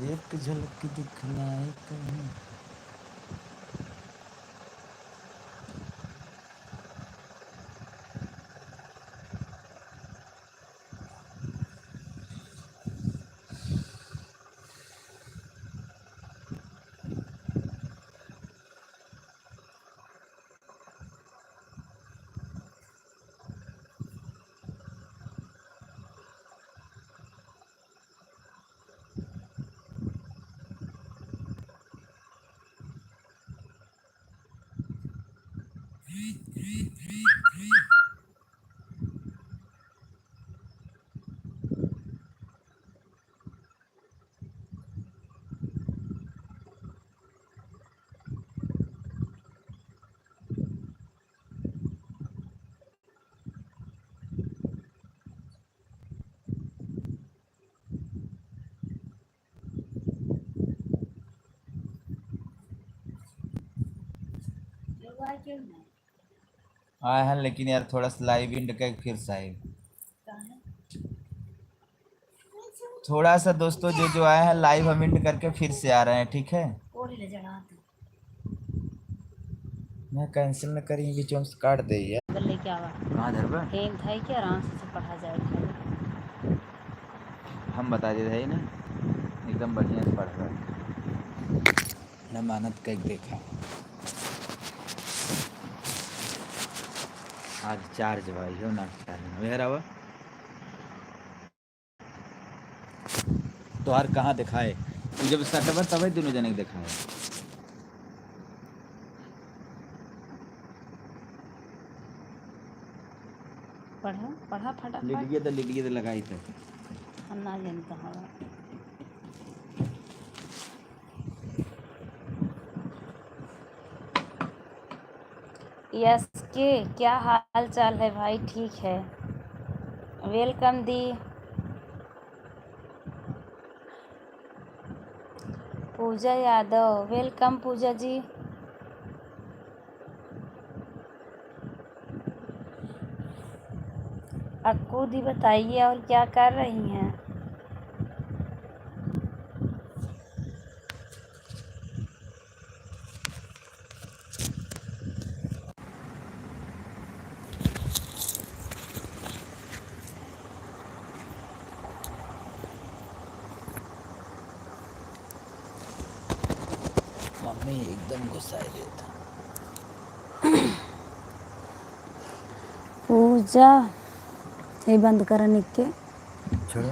एक झलक दिखलाए कहीं। आए हैं लेकिन यार थोड़ा सा लाइव इंड का फिर से आए। थोड़ा सा दोस्तों जो जो आए हैं लाइव हम इंड करके फिर से आ रहे हैं, ठीक है। मैं कैंसिल न करी बीच में काट दे यार। लेके आवा कहाँ धरबा हेम था कि आराम से पढ़ा जाए। हम बता देते है ना, एकदम बढ़िया से पढ़ रहा है। मेहनत कर देखा आज चार्ज भाई हो ना रहा तो यार कहाँ दिखाए जब सटवा तब दोनों जने दिखाए। पढ़ा पढ़ा फटाफट लिख लिए तो लगाई थे हम ना जानता हवा। यस के क्या हाल चाल है भाई? ठीक है, वेलकम दी। पूजा यादव वेलकम पूजा जी। अक्कू दी बताइए और क्या कर रही हैं? मम्मी एकदम गुस्सा देता। पूजा ये बंद कर निक के छोड़ो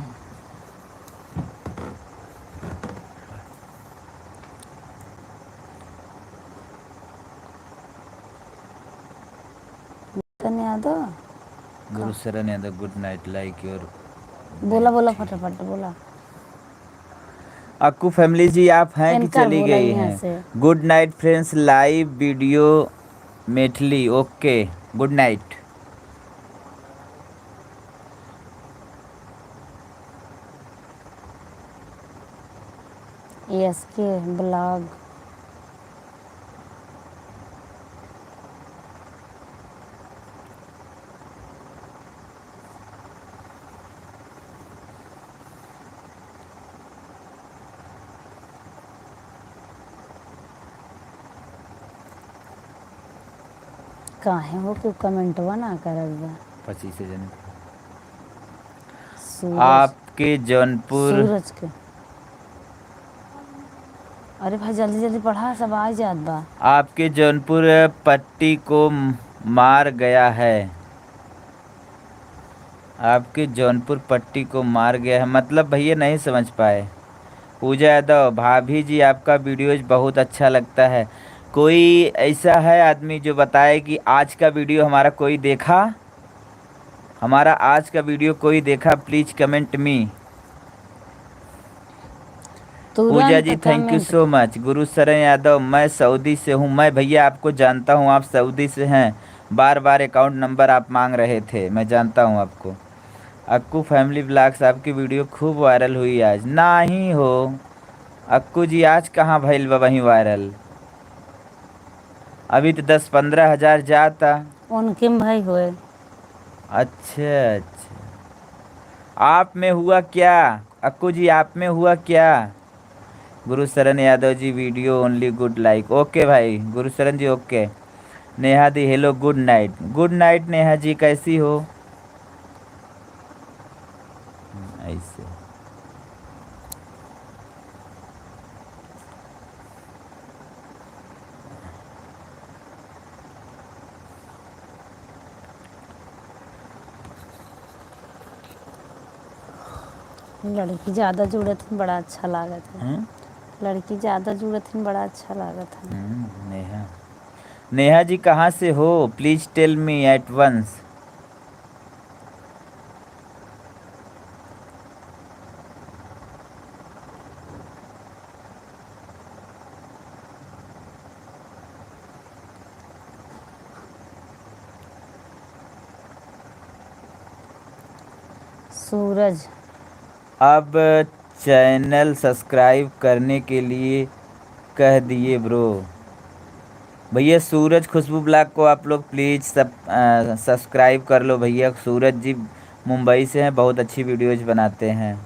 यादव गुरु Sharan Yadav good night like your. बोला बोला फटाफट बोला। अक्कू फैमिली जी आप हैं कि इनकर चली बोला गई यहाँ हैं? से। Good night friends, live video मेटली ओके गुड नाइट। यस के ब्लॉग काहे हो कि कमेंटवा ना करब बा 25 जन सूरज आपके जौनपुर सूरज के। अरे भाई जल्दी जल्दी पढ़ा सब आ जात बा। आपके जौनपुर पट्टी को मार गया है। आपके जौनपुर पट्टी को मार गया है मतलब भैया नहीं समझ पाए। पूजा यादव भाभी जी आपका वीडियोज बहुत अच्छा लगता है। कोई ऐसा है आदमी जो बताए कि आज का वीडियो हमारा कोई देखा? हमारा आज का वीडियो कोई देखा? Please comment me. Puja ji thank you so much. Guru Sharan Yadav मैं सऊदी से हूँ। मैं भैया आपको जानता हूँ, आप सऊदी से हैं। बार बार अकाउंट नंबर आप मांग रहे थे, मैं जानता हूँ आपको। अक्कू फैमिली ब्लॉग्स आपकी वीडियो खूब वायरल हुई आज। ना ही हो अक्कू जी, आज कहाँ भइल बा वहीं वायरल? अभी तो 10-15 हज़ार जाता। उनके भाई हुए। अच्छा अच्छा, आप में हुआ क्या? अक्कू जी आप में हुआ क्या? Gurusharan Yadav ji video only good like. Okay भाई गुरुशरण जी ओके। नेहा दी hello good night. Good night Neha ji कैसी हो? ऐसे लड़की ज़्यादा जुड़त हन बड़ा अच्छा लागत है। हैं? लड़की ज़्यादा जुड़त हन बड़ा अच्छा लागत है। नेहा नेहा जी कहाँ से हो? Please tell me at once. Suraj अब चैनल सब्सक्राइब करने के लिए कह दिए ब्रो। भैया सूरज खुशबू ब्लॉग को आप लोग प्लीज़ सब्सक्राइब कर लो भैया। सूरज जी मुंबई से हैं, बहुत अच्छी वीडियोज बनाते हैं।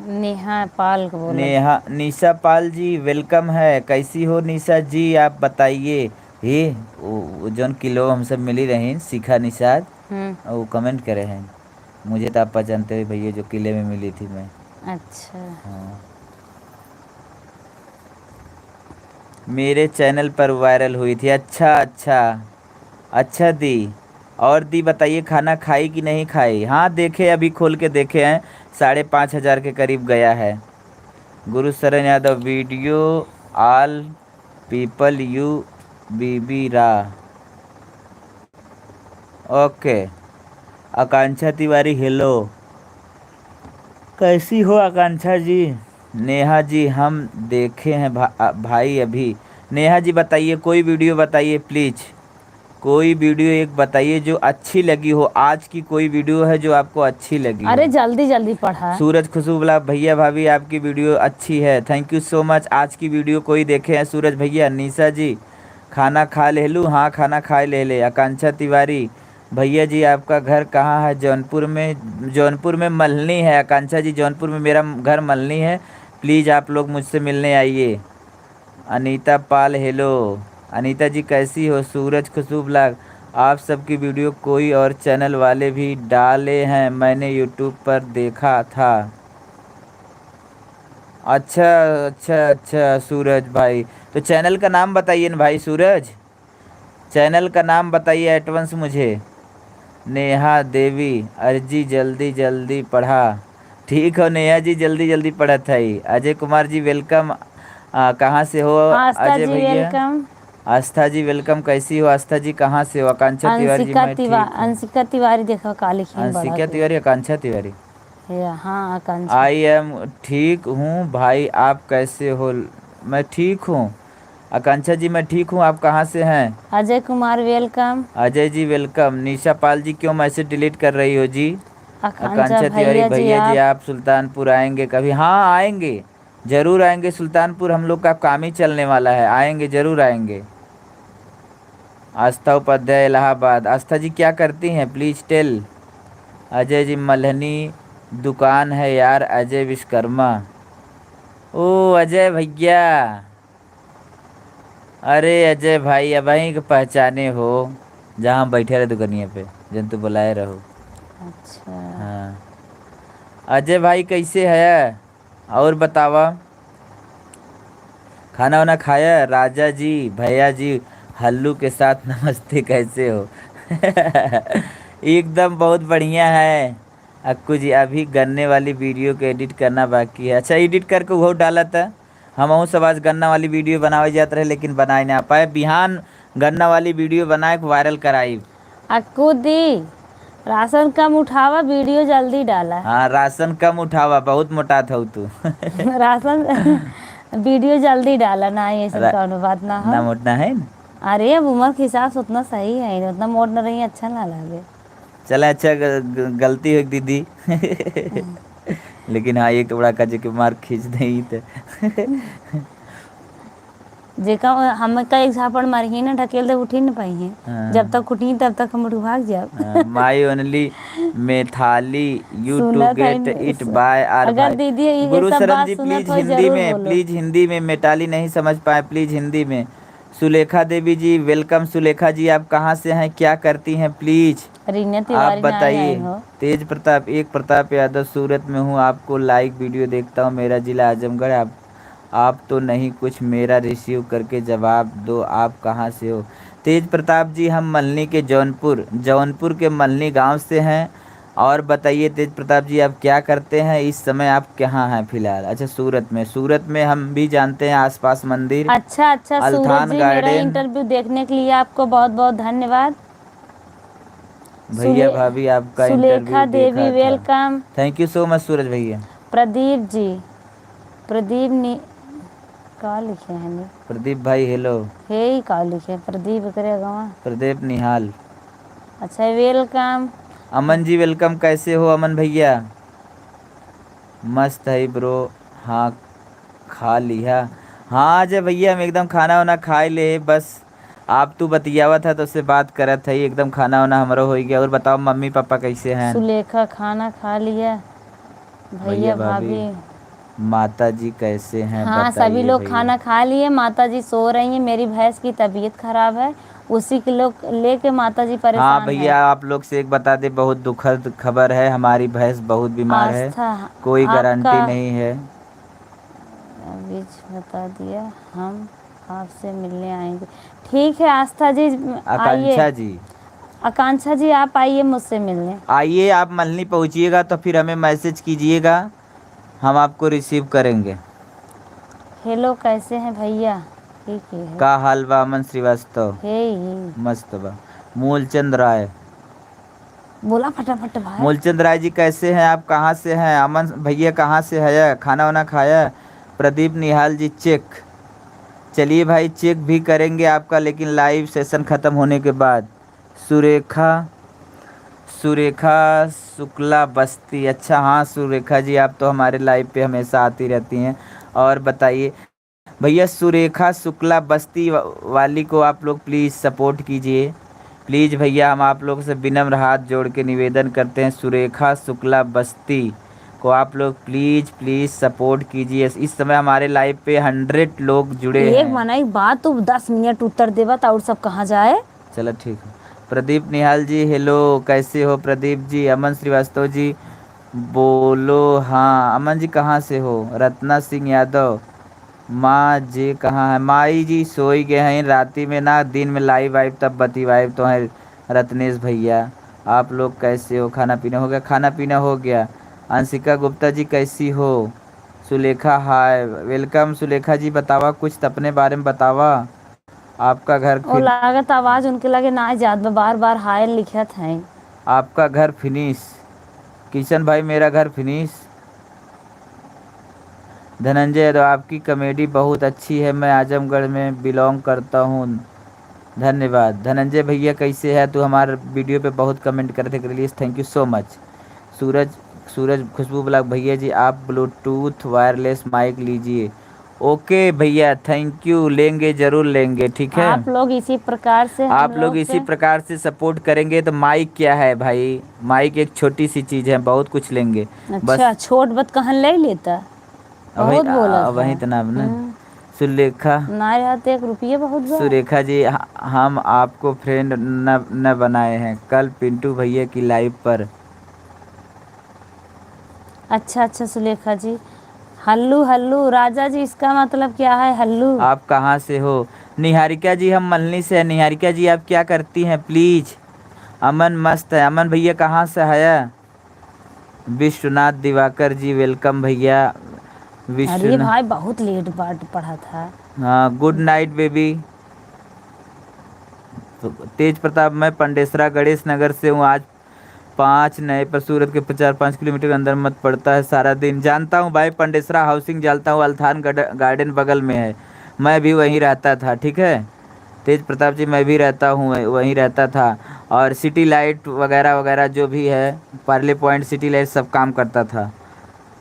नेहा पाल को बोला। नेहा निशा पाल जी वेलकम है। कैसी हो निशा जी आप बताइए। ये वो जौन किलो हमसे मिली रही शिखा निषाद वो कमेंट करे हैं। मुझे तो आप पहचानते हो भैया जो किले में मिली थी मैं। अच्छा हाँ मेरे चैनल पर वायरल हुई थी। अच्छा अच्छा अच्छा दी। और दी बताइए खाना खाई कि नहीं खाई? हाँ देखे अभी खोल के देखे हैं 5,500 के करीब गया है। Gurusharan Yadav video all people you बीबी रा। ओके आकांक्षा तिवारी हेलो कैसी हो आकांक्षा जी? नेहा जी हम देखे हैं भाई अभी। नेहा जी बताइए कोई वीडियो बताइए प्लीज़। कोई वीडियो एक बताइए जो अच्छी लगी हो। आज की कोई वीडियो है जो आपको अच्छी लगी हो? अरे जल्दी जल्दी पढ़ा। सूरज खुशबुला भैया भाभी आपकी वीडियो अच्छी है थैंक यू सो मच। आज की वीडियो कोई देखे हैं सूरज भैया? निशा जी खाना खा ले लूँ? हाँ खाना खा ले। आकांक्षा तिवारी भैया जी आपका घर कहाँ है? जौनपुर में। जौनपुर में मल्हनी है आकांक्षा जी। जौनपुर में मेरा घर मल्हनी है। प्लीज़ आप लोग मुझसे मिलने आइए। अनीता पाल हेलो। अनीता जी कैसी हो? सूरज खुशबू ब्लॉग आप सबकी वीडियो कोई और चैनल वाले भी डाले हैं मैंने यूट्यूब पर देखा था। अच्छा अच्छा अच्छा सूरज भाई तो चैनल का नाम बताइए ना भाई। सूरज चैनल का नाम बताइए एटवंस मुझे। नेहा देवी अर्जी जल्दी जल्दी पढ़ा। ठीक हो नेहा जी जल्दी जल्दी पढ़ा था ही। अजय कुमार जी वेलकम। कहाँ से हो आस्था अजय जी भैया? वेलकम। आस्था जी वेलकम। कैसी हो आस्था जी? कहाँ से हो? आकांक्षा तिवारी जी मैं ठीक हूँ। अंशिका तिवारी देखो कालिखीन बड़ा अंशिका को। तिवारी आकांक्षा तिवारी। हाँ आकांक्षा। आई एम ठीक हूँ भाई आप कैसे हो? मैं ठीक हूँ आकांक्षा जी मैं ठीक हूँ। आप कहाँ से हैं? अजय कुमार वेलकम। अजय जी वेलकम। निशा पाल जी क्यों मैसेज डिलीट कर रही हो जी? आकांक्षा आकांक्षा तिवारी भैया जी आप। आप सुल्तानपुर आएंगे कभी? हाँ आएंगे जरूर आएंगे। सुल्तानपुर हम लोग का काम ही चलने वाला है। आएंगे जरूर आएंगे। आस्था उपाध्याय इलाहाबाद। आस्था जी क्या करती हैं प्लीज़ टेल। अजय जी मल्हनी दुकान है यार अजय विश्वकर्मा। ओ अजय भैया। अरे अजय भाई अब वहीं के पहचाने हो जहाँ बैठे रहे दुकानिया पे जन तो बुलाए रहो। अच्छा हाँ अजय भाई कैसे है? और बतावा खाना वाना खाया? राजा जी भैया जी हल्लू के साथ नमस्ते कैसे हो? एकदम बहुत बढ़िया है। अक्कू जी अभी गन्ने वाली वीडियो को एडिट करना बाकी है। अच्छा एडिट करके वो डाला था। हम सब आज गन्ना वाली वीडियो बनावे जाते रहे लेकिन बनाए ना पाए। बिहान गन्ना वाली वीडियो बनाए वायरल कराई। अक्कू दी राशन कम उठावा वीडियो जल्दी डाला। हाँ राशन कम उठावा बहुत मोटा था तू। राशन वीडियो जल्दी डाला ना ये सब कौनो बात ना हो। ना मोटना है ना। अरे अब उम्र के हिसाब से उतना सही है उतना मोड़ न रही अच्छा ना लगे। चला अच्छा गलती हो दीदी। लेकिन हाँ एक टुकड़ा का जो मार खींच नहीं थे। जेका हम का एक झापड़ मारी ना ढकेल दे उठी न पाई है। हाँ। जब तक उठी तब तक हम भाग जाओ। माई ओनली मेथाली यू टू सुनत है गेट इट बाय आर अगर भाई। दीदी ये गुरु सब शरण बात जी सुनत प्लीज हो हिंदी जरूर में, बोलो। प्लीज हिंदी में, मेटाली नहीं समझ पाए, प्लीज हिंदी में। सुलेखा देवी जी वेलकम। सुलेखा जी आप कहाँ से हैं, क्या करती हैं प्लीज रीना आप तिवारी ना आए बताइए। हो। तेज प्रताप, एक प्रताप यादव सूरत में हूँ, आपको लाइक वीडियो देखता हूँ, मेरा जिला आजमगढ़। आप तो नहीं कुछ मेरा रिसीव करके जवाब दो, आप कहाँ से हो। तेज प्रताप जी हम मल्हनी के जौनपुर के मल्हनी गांव से हैं। और बताइए तेज प्रताप जी आप क्या करते हैं इस समय, आप कहाँ हैं फिलहाल। अच्छा सूरत में हम भी जानते हैं आसपास मंदिर अच्छा अच्छा सूरज अल्थान जी, मेरा गार्डन। इंटरव्यू देखने के लिए आपको बहुत बहुत धन्यवाद। भैया सुले भाभी आपका इंटरव्यू सुलेखा देवी देखा था। Welcome. Thank you so much Suraj भैया। प्रदीप जी, प्रदीप ने का लिखे हैं ने प्रदीप भाई हेलो। हे ही का लिखे प्रदीप करेगा वहाँ। प्रदीप निहाल। अच्छा वेलकम। अमन जी वेलकम, कैसे हो अमन भैया। मस्त है ब्रो। हाँ खा लिया। हाँ अजय भैया हम एकदम खाना वाना खाए ले बस। आप तू बतियावा था तो उससे बात करत है, एकदम खाना वाना हमारा हो गया। और बताओ मम्मी पापा कैसे हैं। सुलेखा खाना खा लिया। भैया भैया भाभी भाभी माता जी कैसे हैं हाँ सभी बताइए लोग भैया। खाना खा लिए। माता जी सो रही हैं। मेरी भैंस की तबीयत खराब है, उसी के लोग लेके माता जी हाँ परेशान है। भैया आप लोग से एक बता दे, बहुत दुखद खबर है, हमारी भैंस बहुत बीमार है, आस्था कोई आपका गारंटी नहीं है। बीच बता दिया, हम आपसे मिलने आएंगे। ठीक है आस्था जी आइए। आकांक्षा जी आकांक्षा जी आप आइए मुझसे मिलने। आइए, आप मल्हनी पहुँचिएगा तो फिर हमें मैसेज कीजिएगा, हम आपको रिसीव करेंगे। हेलो कैसे हैं भैया। ठीक ही है। का हाल बा अमन श्रीवास्तव। हे ही मस्त बा। मूलचंद राय। बोला फटाफट भाई। मूलचंद राय जी कैसे हैं, आप कहाँ से हैं। अमन भैया कहाँ से है, खाना वाना खाया। प्रदीप निहाल जी चेक। चलिए भाई चेक भी करेंगे आपका, लेकिन लाइव सेशन ख़त्म होने के बाद। सुरेखा सुरेखा शुक्ला बस्ती, अच्छा हाँ सुरेखा जी आप तो हमारे लाइव पे हमेशा आती रहती हैं। और बताइए भैया सुरेखा शुक्ला बस्ती वाली को आप लोग प्लीज़ सपोर्ट कीजिए। प्लीज़ भैया हम आप लोग से विनम्र हाथ जोड़ के निवेदन करते हैं, सुरेखा शुक्ला बस्ती को आप लोग प्लीज़ प्लीज़ सपोर्ट कीजिए। इस समय हमारे लाइव पे 100 लोग जुड़े एक हैं। मना एक बात तो 10 मिनट उत्तर देवा और सब कहाँ जाए। चलो ठीक है। प्रदीप निहाल जी हेलो, कैसे हो प्रदीप जी। अमन श्रीवास्तव जी बोलो हाँ। अमन जी कहाँ से हो। रत्ना सिंह यादव। माँ जी कहाँ है। माई जी सोई गए हैं राती में ना, दिन में लाइव वाइव तब बती वाइव तो है। रत्नेश भैया आप लोग कैसे हो, खाना पीना हो गया। खाना पीना हो गया। अंशिका गुप्ता जी कैसी हो। Sulekha hi welcome. सुलेखा जी बतावा कुछ अपने बारे में बतावा। आपका घर और फिर लागत आवाज उनके लगे ना जात बा, बार बार हाय लिखत हैं। आपका घर फिनिश। किशन भाई मेरा घर फिनिश। धनंजय यादव आपकी कॉमेडी बहुत अच्छी है, मैं आजमगढ़ में बिलोंग करता हूँ। धन्यवाद धनंजय भैया, कैसे है तू। हमारे वीडियो पे बहुत कमेंट करने के लिए thank you so much. Suraj Suraj Khushbu blog भैया जी आप ब्लूटूथ वायरलेस माइक लीजिए। ओके भैया थैंक यू, लेंगे ज़रूर लेंगे ठीक है। आप लोग इसी प्रकार से हम आप लोग लोग इसी पे। प्रकार से सपोर्ट करेंगे तो माइक क्या है भाई, माइक एक छोटी सी चीज़ है, बहुत कुछ लेंगे। अच्छा बस छोट बत कहन ले लेता, वही बहुत बोलत है। वही तो नाम ना। सुलेखा ना यार 1 रुपये बहुत बा। सुरेखा जी हम आपको फ्रेंड न बनाए हैं, कल पिंटू भैया की लाइव पर। अच्छा अच्छा सुलेखा जी। हल्लू हल्लू राजा जी इसका मतलब क्या है हल्लू। आप कहाँ से हो। निहारिका जी हम मल्हनी से हैं। निहारिका जी आप क्या करती हैं प्लीज़। अमन मस्त है। अमन भैया कहाँ से है। विश्वनाथ दिवाकर जी वेलकम भैया। अरे विश्वनाथ भाई बहुत लेट पार्ट पढ़ा था। हाँ गुड नाइट बेबी। तो तेज प्रताप मैं पंडेसरा गणेश नगर से हूँ। आज 5 नए पर सूरत के 4-5 किलोमीटर अंदर मत पड़ता है सारा दिन। जानता हूँ भाई पंडेसरा हाउसिंग जानता हूँ, अल्थान गार्डन बगल में है, मैं भी वहीं रहता था ठीक है। तेज प्रताप जी मैं भी रहता हूँ वहीं रहता था। और सिटी लाइट वगैरह वगैरह जो भी है, पार्ले पॉइंट सिटी लाइट सब काम करता था।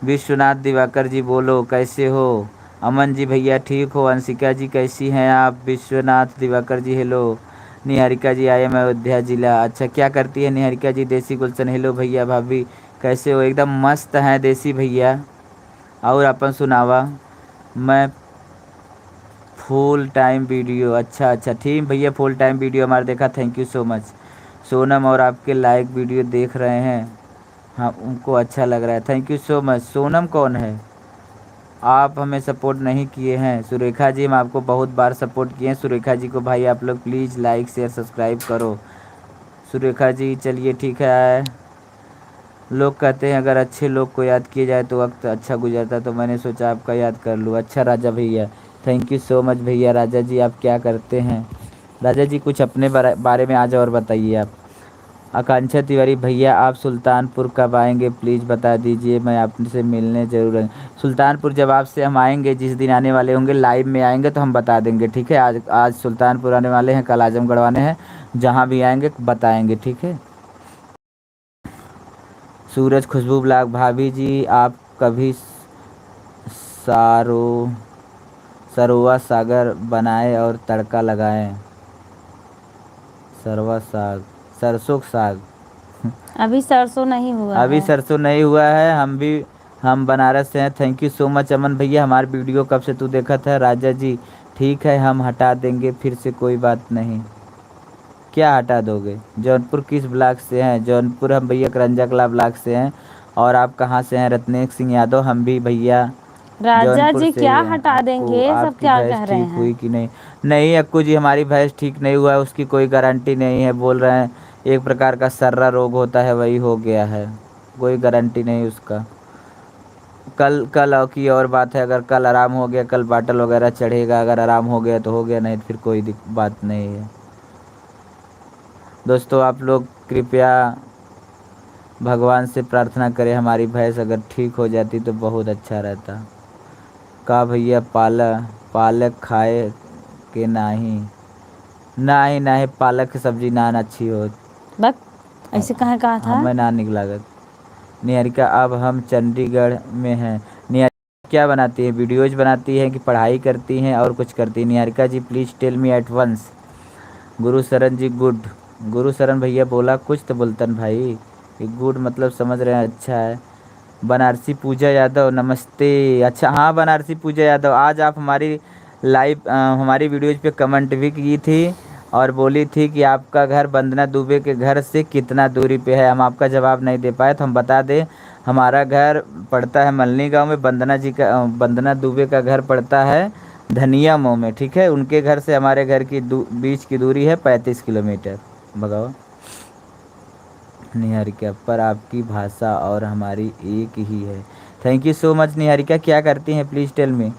विश्वनाथ दिवाकर जी बोलो कैसे हो। अमन जी भैया ठीक हो? अंशिका जी कैसी हैं आप? Vishwanath Diwakar ji hello. Niharika ji I am Ayodhya जिला। अच्छा क्या करती है निहारिका जी? देसी गुलशन हेलो भैया भाभी कैसे हो? एकदम मस्त हैं देसी भैया। और अपन सुनावा। मैं फुल टाइम वीडियो, अच्छा अच्छा ठीक भैया, फुल टाइम वीडियो हमारा देखा, thank you so much. Sonam और आपके लाइक वीडियो देख रहे हैं, हाँ उनको अच्छा लग रहा है, thank you so much. Sonam कौन है? आप हमें सपोर्ट नहीं किए हैं। सुरेखा जी हम आपको बहुत बार सपोर्ट किए हैं। सुरेखा जी को भाई आप लोग प्लीज़ लाइक शेयर सब्सक्राइब करो। सुरेखा जी चलिए ठीक है। लोग कहते हैं अगर अच्छे लोग को याद किया जाए तो वक्त अच्छा गुजरता, तो मैंने सोचा आपका याद कर लूँ। अच्छा राजा भैया, थैंक यू सो मच भैया। राजा जी आप क्या करते हैं? राजा जी कुछ अपने बारे में आज और बताइए आप। आकांक्षा तिवारी भैया आप सुल्तानपुर कब आएंगे प्लीज़ बता दीजिए, मैं आपसे मिलने ज़रूर आएंगे। सुल्तानपुर जब आपसे हम आएंगे, जिस दिन आने वाले होंगे लाइव में आएंगे तो हम बता देंगे, ठीक है। आज आज सुल्तानपुर आने वाले हैं, कल आजमगढ़ आने हैं, जहाँ भी आएंगे बताएंगे, ठीक है। सूरज खुशबू ब्लॉग भाभी जी आप कभी सारो सरवा सागर बनाए और तड़का लगाएं। सरवा साग, सरसों साग। अभी सरसों नहीं हुआ अभी है। सरसों नहीं हुआ है। हम बनारस से हैं, थैंक यू सो मच अमन भैया। हमारी वीडियो कब से तू देखा था? राजा जी ठीक है हम हटा देंगे फिर से, कोई बात नहीं। क्या हटा दोगे? जौनपुर किस ब्लॉक से हैं? जौनपुर हम भैया करंजा कला ब्लॉक से हैं। और आप कहाँ से हैं? रत्नेश सिंह यादव, हम भी भैया राजा जौनपुर जी से ही क्या हैं। हटा आपको देंगे, सब आपकी क्या भैंस कह रहे ठीक हैं। हुई कि नहीं? नहीं अक्कू जी हमारी भैंस ठीक नहीं हुआ है, उसकी कोई गारंटी नहीं है, बोल रहे हैं एक प्रकार का सर्रा रोग होता है वही हो गया है, कोई गारंटी नहीं उसका। कल कल की और बात है, अगर कल आराम हो गया कल बाटल वगैरह चढ़ेगा, अगर आराम हो गया तो हो गया, नहीं तो फिर कोई बात नहीं है। दोस्तों आप लोग कृपया भगवान से प्रार्थना करें हमारी भैंस अगर ठीक हो जाती तो बहुत अच्छा रहता। का भैया पालक खाए के नहीं? नहीं नहीं पालक की सब्जी नान अच्छी हो। बस ऐसे कहाँ कहा था। हमें ना निकलागत। निहारिका अब हम चंडीगढ़ में हैं। निहारिका क्या बनाती है? वीडियोज बनाती है कि पढ़ाई करती हैं और कुछ करती है? Niharika ji please tell me at once. Guru Sharan ji good. गुरु शरण भैया बोला कुछ तो बोलतन भाई, ये गुड मतलब समझ रहे हैं, अच्छा है। बनारसी पूजा यादव नमस्ते। अच्छा हाँ बनारसी पूजा यादव, आज आप हमारी हमारी वीडियोज पे कमेंट भी की थी और बोली थी कि आपका घर वंदना दुबे के घर से कितना दूरी पे है। हम आपका जवाब नहीं दे पाए तो हम बता दें, हमारा घर पड़ता है मलनी गांव में, वंदना दुबे का घर पड़ता है धनिया मऊ में, ठीक है। उनके घर से हमारे घर की बीच की दूरी है 35 किलोमीटर। भगाओ निहारिका, पर आपकी भाषा और हमारी एक ही है। Thank you so much Niharika. क्या करती हैं please tell me.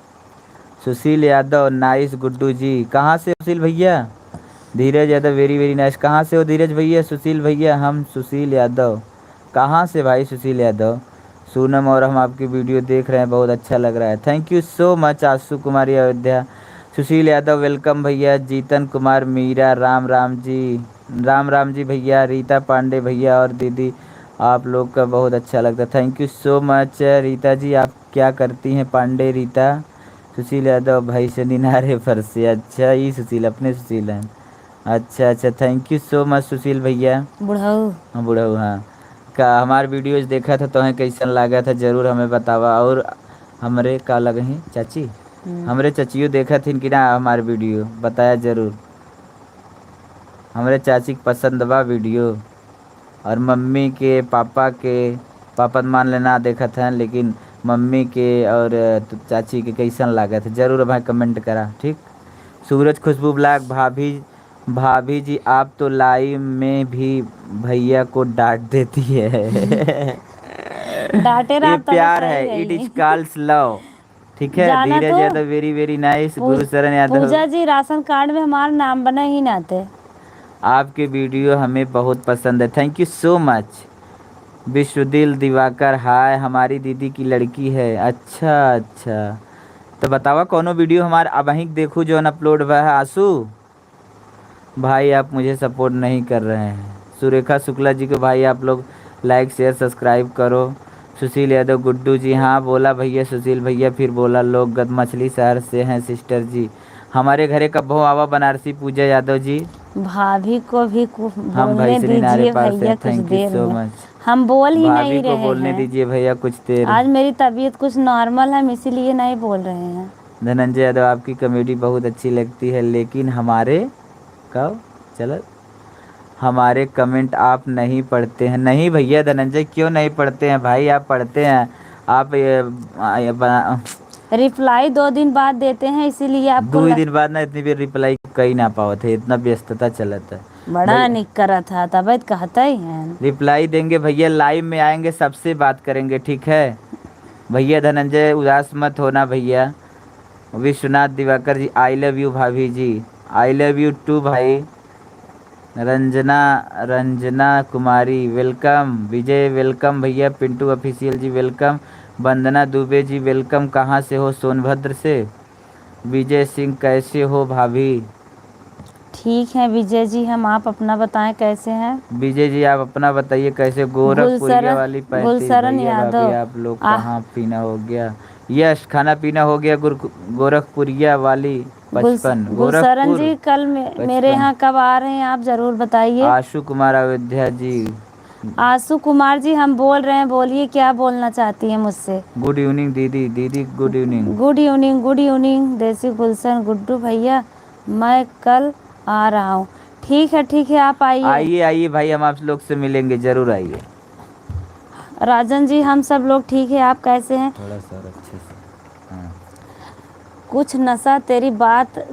Sushil Yadav nice Guddu ji, कहाँ से सुशील भैया? Dheeraj Yadav very very nice, कहाँ से हो धीरज भैया? सुशील भैया हम सुशील यादव, कहाँ से भाई सुशील यादव? सोनम और हम आपकी वीडियो देख रहे हैं, बहुत अच्छा लग रहा है, thank you so much. Ashu Kumari Ayodhya, Sushil Yadav welcome भैया। जीतन कुमार मीरा, राम राम जी भैया। रीता पांडे भैया और दीदी आप लोग का बहुत अच्छा लगता है, thank you so much. Rita ji आप क्या करती हैं? पांडे रीता। सुशील यादव भाई से निनारे पर से, अच्छा ये सुशील अपने सुशील हैं, अच्छा अच्छा थैंक यू सो मच सुशील भैया। बुढ़ऊ हाँ बुढ़ऊ हाँ। का हमार वीडियोज देखा था तो हमें कैसन लगा था जरूर हमें बतावा। और हमरे का लगे हैं चाची, हमरे चचियो देखा थी कि ना हमारे वीडियो, बताया जरूर। हमरे चाची के पसंद बा वीडियो। और मम्मी के पापा तो मान लेना देखा था, लेकिन मम्मी के और तो चाची के कैसन लगा था जरूर हमें कमेंट करा, ठीक। सूरज खुशबू ब्लॉग भाभी जी आप तो लाइव में भी भैया को डांट देती है। डांटे ये रहा तब प्यार सही है, इट इज रही। कॉल्स लव, ठीक है। जाना धीरज तो Yadav very very nice. Gurusharan Yadav Pooja ji ration card में हमारा नाम बना ही ना थे। आपके वीडियो हमें बहुत पसंद है, thank you so much. Vishwadil Diwakar hi, हमारी दीदी की लड़की है, अच्छा अच्छा। तो बतावा कौनो वीडियो हमारा अब ही देखूँ जो अपलोड हुआ है? आंसू भाई आप मुझे सपोर्ट नहीं कर रहे हैं। सुरेखा शुक्ला जी को भाई आप लोग लाइक शेयर सब्सक्राइब करो। सुशील यादव गुड्डू जी, हाँ बोला भैया सुशील भैया, फिर बोला लोग गद मछली शहर से हैं सिस्टर जी, हमारे घरे कब हो आवा बनारसी पूजा यादव जी। भाभी को भी हम भाई बोलने श्री नारे दीजिए पार से भैया हैं, कुछ थैंक यू देर सो में। मच। हम बोल ही भाभी नहीं को रहे बोलने हैं। दीजिए भैया कुछ देर। आज मेरी तबीयत कुछ नॉर्मल है, हम इसीलिए नहीं बोल रहे हैं। धनंजय यादव, आपकी कॉमेडी बहुत अच्छी लगती है, लेकिन हमारे कब चलो हमारे कमेंट आप नहीं पढ़ते हैं। नहीं भैया धनंजय, क्यों नहीं पढ़ते हैं भाई, आप पढ़ते हैं। आप रिप्लाई 2 दिन बाद देते हैं, इसीलिए आपको 2 ही दिन बाद ना इतनी भी रिप्लाई कहीं ना पाओ थे, इतना व्यस्तता चलता है बड़ा भाई। निक करा था, तबियत कहता ही है। रिप्लाई देंगे भैया, लाइव में आएंगे, सबसे बात करेंगे, ठीक है भैया। धनंजय उदास मत होना भैया। विश्वनाथ दिवाकर जी, आई लव यू भाभी जी, आई लव यू टू भाई। रंजना रंजना कुमारी वेलकम, विजय वेलकम भैया, पिंटू ऑफिशियल जी वेलकम, वंदना दुबे जी वेलकम, कहाँ से हो, सोनभद्र से। विजय सिंह, कैसे हो भाभी। ठीक है विजय जी, हम आप अपना बताएं कैसे हैं। विजय जी आप अपना बताइए कैसे। गोरखपुरिया वाली 35 गुलशरण भैया भाभी यादव आप लोग कहाँ पीना हो गया। यश खाना पीना हो गया। गोरखपुरिया वाली 55 गुलशरण गोरखपुर जी कल मेरे 55। यहाँ कब आ रहे हैं आप जरूर बताइए। आशु कुमार अयोध्या जी, आशु कुमार जी हम बोल रहे हैं, बोलिए क्या बोलना चाहती हैं मुझसे। गुड इवनिंग दीदी, दीदी good evening. Good evening, good evening देसी गुलशन गुड्डू भैया, मैं कल आ रहा हूँ। ठीक है ठीक है, आप आइए। आइए आइए भाई, हम आप लोग से मिलेंगे, जरूर आइए। राजन जी हम सब लोग ठीक है, आप कैसे हैं। थोड़ा सा और अच्छे से, हाँ। कुछ नशा तेरी बात है,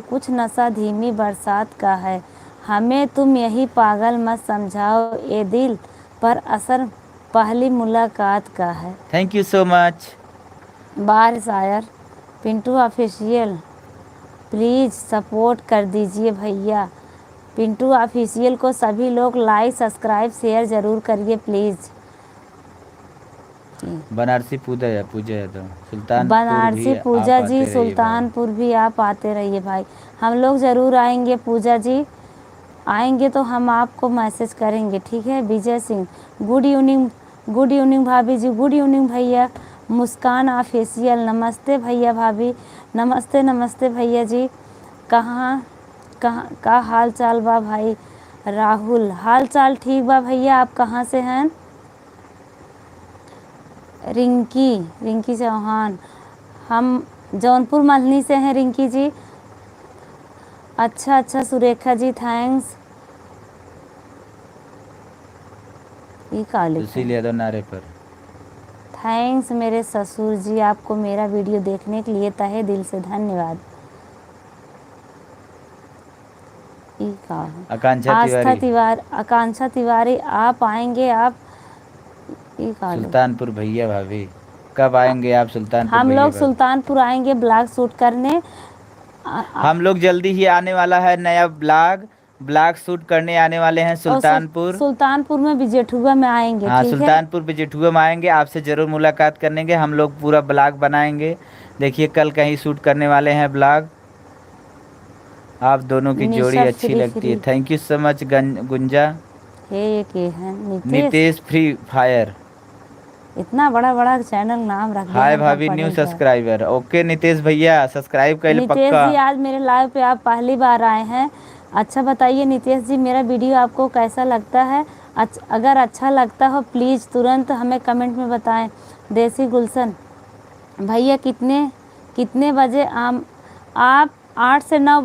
कुछ नशा धीमी बरसात का है, हमें तुम यही पागल मत समझाओ, ये दिल पर असर पहली मुलाकात का है। Thank you so much. बार शायर पिंटू ऑफिशियल, प्लीज़ सपोर्ट कर दीजिए भैया। पिंटू ऑफिशियल को सभी लोग लाइक सब्सक्राइब शेयर ज़रूर करिए प्लीज़। बनारसी पूजा या पूजा है तो सुल्तानपुर बनारसी भी पूजा आप जी, आते रहिए सुल्तानपुर भी आप आते रहिए भाई, हम लोग ज़रूर आएंगे। पूजा जी आएंगे तो हम आपको मैसेज करेंगे, ठीक है। Vijay Singh, good evening, good evening भाभी जी, गुड इवनिंग भैया। मुस्कान ऑफिशियल, नमस्ते भैया भाभी, नमस्ते नमस्ते भैया जी। कहाँ कहाँ का हाल चाल बा भाई। राहुल, हाल चाल ठीक बा भैया, आप कहाँ से हैं। रिंकी, रिंकी चौहान, हम जौनपुर मल्हनी से हैं रिंकी जी। अच्छा अच्छा सुरेखा जी, थैंक्स। ये का लिखा है? सुशील यादव नारे पर थैंक्स मेरे ससुर जी, आपको मेरा वीडियो देखने के लिए तहे दिल से धन्यवाद। ये का है? आकांक्षा तिवारी आप आएंगे, आप ये का लिखा? सुल्तानपुर भैया भाभी कब आएंगे आप सुल्तानपुर। हम भैया लोग भाभी सुल्तानपुर आएंगे ब्लॉग शूट करने। हम लोग जल्दी ही आने वाला है नया ब्लॉग शूट करने आने वाले हैं सुल्तानपुर। सुल्तानपुर में बिजेठुआ में आएंगे, हाँ ठीक है। सुल्तानपुर बिजेठुआ में आएंगे, आपसे ज़रूर मुलाकात करेंगे, हम लोग पूरा ब्लॉग बनाएंगे। देखिए कल कहीं शूट करने वाले हैं ब्लॉग। आप दोनों की जोड़ी निशा अच्छी फ्री लगती है, free thank you so much. Gunja, ये के हैं नितेश फ्री फायर, इतना बड़ा बड़ा चैनल नाम रख दिया। हाय भाभी न्यू सब्सक्राइबर। ओके नितेश भैया सब्सक्राइब कर नितेश पक्का। जी आज मेरे लाइव पे आप पहली बार आए हैं। अच्छा बताइए नितेश जी, मेरा वीडियो आपको कैसा लगता है। अगर अच्छा लगता हो प्लीज़ तुरंत हमें कमेंट में बताएं। देसी गुलशन भैया कितने बजे आप 8 से 9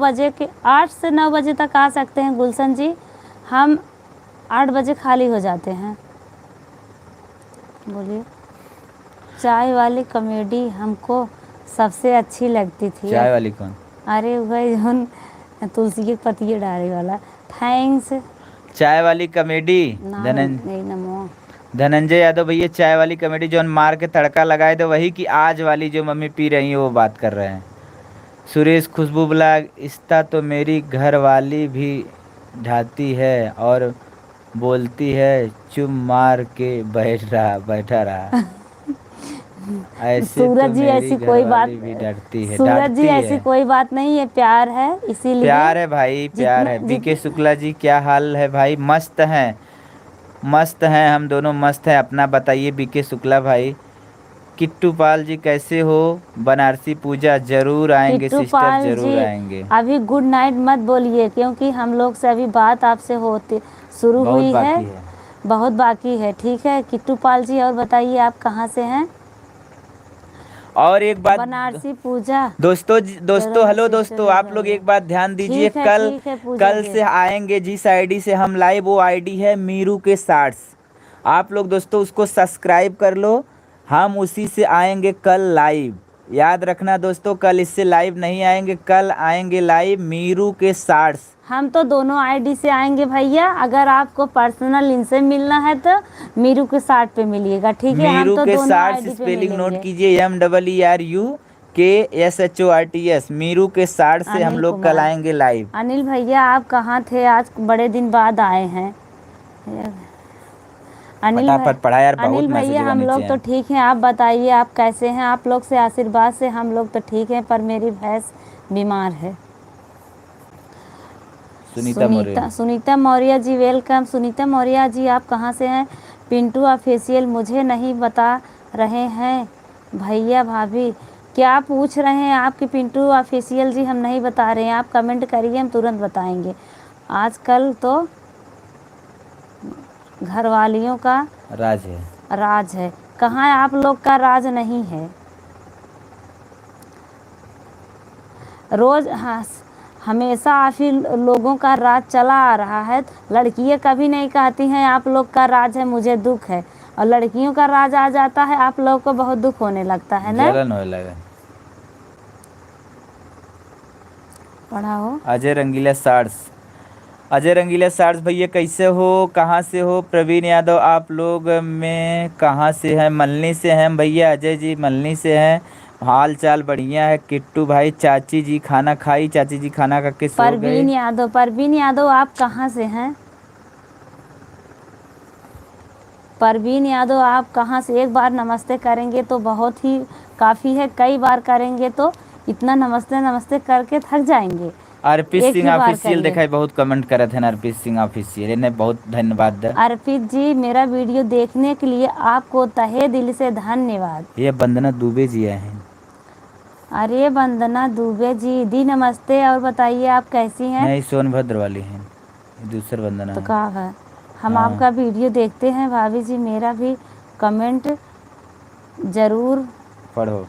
बजे तक आ सकते हैं गुलशन जी, हम 8 बजे खाली हो जाते हैं। बोलिए। चाय वाली कॉमेडी हमको सबसे अच्छी लगती थी। चाय वाली कौन। अरे वही जोन तुलसी के पत्ती डाले वाला। थैंक्स। चाय वाली कॉमेडी धनंजय यादव भैया, चाय वाली कॉमेडी जो मार के तड़का लगाए थे वही की आज वाली जो मम्मी पी रही है वो बात कर रहे हैं। सुरेश खुशबू ब्लॉग, इस्ता तो मेरी घर वाली भी ढाती है और बोलती है चुम मार के बैठा रहा। ऐसे सूरज तो जी मेरी ऐसी कोई बात भी डरती है। सूरज जी ऐसी कोई बात नहीं है, प्यार है इसीलिए। प्यार है भाई, प्यार है। बीके शुक्ला जी क्या हाल है भाई, मस्त हैं। मस्त हैं, हम दोनों मस्त हैं। अपना बताइए बीके शुक्ला भाई। किट्टू पाल जी कैसे हो? बनारसी पूजा जरूर आएंगे किट्टू सिस्टर, पाल जरूर जी, आएंगे। अभी गुड नाइट मत बोलिए, क्योंकि हम लोग से अभी बात आपसे होती शुरू बहुत हुई है, बाकी है। बहुत बाकी है। ठीक है किट्टू पाल जी, और बताइए आप कहाँ से हैं? और एक बात बनारसी पूजा दोस्तों जरूर हेलो सिस्टर दोस्तों, हो आप लोग जाएगा। एक बात ध्यान दीजिए। कल ठीक है पूजा कल जी। से आएंगे जिस आईडी से हम लाइव, वो आईडी है मीरू के शॉर्ट्स। आप लोग दोस्तों उसको सब्सक्राइब कर लो। हम उसी से आएंगे कल लाइव। याद रखना दोस्तों, कल इससे लाइव नहीं आएंगे, कल आएंगे लाइव मीरू के शॉर्ट्स। हम तो दोनों आईडी से आएंगे भैया, अगर आपको पर्सनल इनसे मिलना है तो मीरू के साथ पे मिलिएगा, ठीक है? हम मीरू तो के दोनों शॉर्ट्स आईडी पे स्पेलिंग नोट मिलेंगे। कीजिए, MEERUKSHORTS। मीरू के शॉर्ट्स से हम अनिल लोग कल कुमार, आएंगे लाइव। अनिल भैया आप कहाँ थे? आज बड़े दिन बाद आए हैं। अनिल भाई, फटाफट पढ़ा यार, बहुत अनिल भैया मैसेज हम नीचे लोग तो हैं। ठीक हैं, आप बताइए आप कैसे हैं? आप लोग से आशीर्वाद से हम लोग तो ठीक हैं, पर मेरी भैंस बीमार है। सुनीता मौर्य। सुनीता मौर्य जी वेलकम। सुनीता मौर्य जी आप कहाँ से हैं? पिंटू ऑफिशियल मुझे नहीं बता रहे हैं भैया भाभी। क्या पूछ रहे हैं आपके पिंटू ऑफिशियल जी? हम नहीं बता रहे हैं, आप कमेंट करिए, हम तुरंत बताएंगे। आजकल तो घरवालियों का राज है, कहाँ आप लोग का राज नहीं है। रोज हमेशा आप ही लोगों का राज चला आ रहा है। लड़कियां कभी नहीं कहती हैं आप लोग का राज है, मुझे दुख है, और लड़कियों का राज आ जाता है, आप लोगों को बहुत दुख होने लगता है ना? जलन होने लगा। पढ़ा हो अजय रंगीला शॉर्ट्स। अजय रंगीला शॉर्ट्स भैया कैसे हो, कहाँ से हो? प्रवीण यादव आप लोग में कहाँ से हैं? मल्हनी से हैं भैया। अजय जी मल्हनी से हैं, हाल चाल बढ़िया है। किट्टू भाई, चाची जी खाना खाई? चाची जी खाना खा के सो गए। परवीन यादव आप कहाँ से हैं? परवीन यादव आप कहाँ से? एक बार नमस्ते करेंगे तो बहुत ही काफ़ी है, कई बार करेंगे तो इतना नमस्ते नमस्ते करके थक जाएंगे। अर्पित एक सिंह ही बार ऑफिशियल करिए। देखा, बहुत कमेंट करे थे ना अर्पित सिंह ऑफिशियल, इन्हें बहुत धन्यवाद। अर्पित जी मेरा वीडियो देखने के लिए आपको तहे दिल से धन्यवाद। ये वंदना दुबे जी आए हैं। अरे वंदना दुबे जी दी नमस्ते, और बताइए आप कैसी हैं? नहीं, सोनभद्र वाली हैं, दूसर वंदना तो है। कहा है हम हाँ। आपका वीडियो देखते हैं भाभी जी, मेरा भी कमेंट ज़रूर पढ़ो।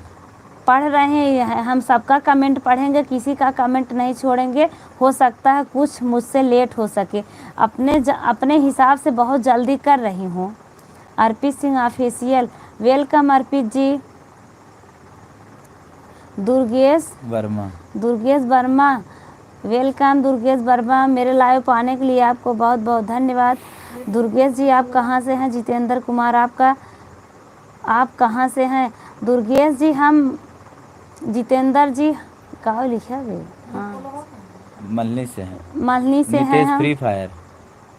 पढ़ रहे हैं, हम सबका कमेंट पढ़ेंगे, किसी का कमेंट नहीं छोड़ेंगे। हो सकता है कुछ मुझसे लेट हो सके, अपने हिसाब से बहुत जल्दी कर रही हूँ। अर्पित सिंह ऑफिशियल वेलकम अर्पित जी। दुर्गेश वर्मा वेलकम। दुर्गेश वर्मा, मेरे लाइव पाने के लिए आपको बहुत बहुत धन्यवाद। दुर्गेश जी आप कहाँ से हैं? जितेंद्र कुमार आप कहाँ से हैं? दुर्गेश जी हम जितेंद्र जी का लिखा है? हाँ मल्हनी से हैं। मल्हनी से हैं हम। Free fire.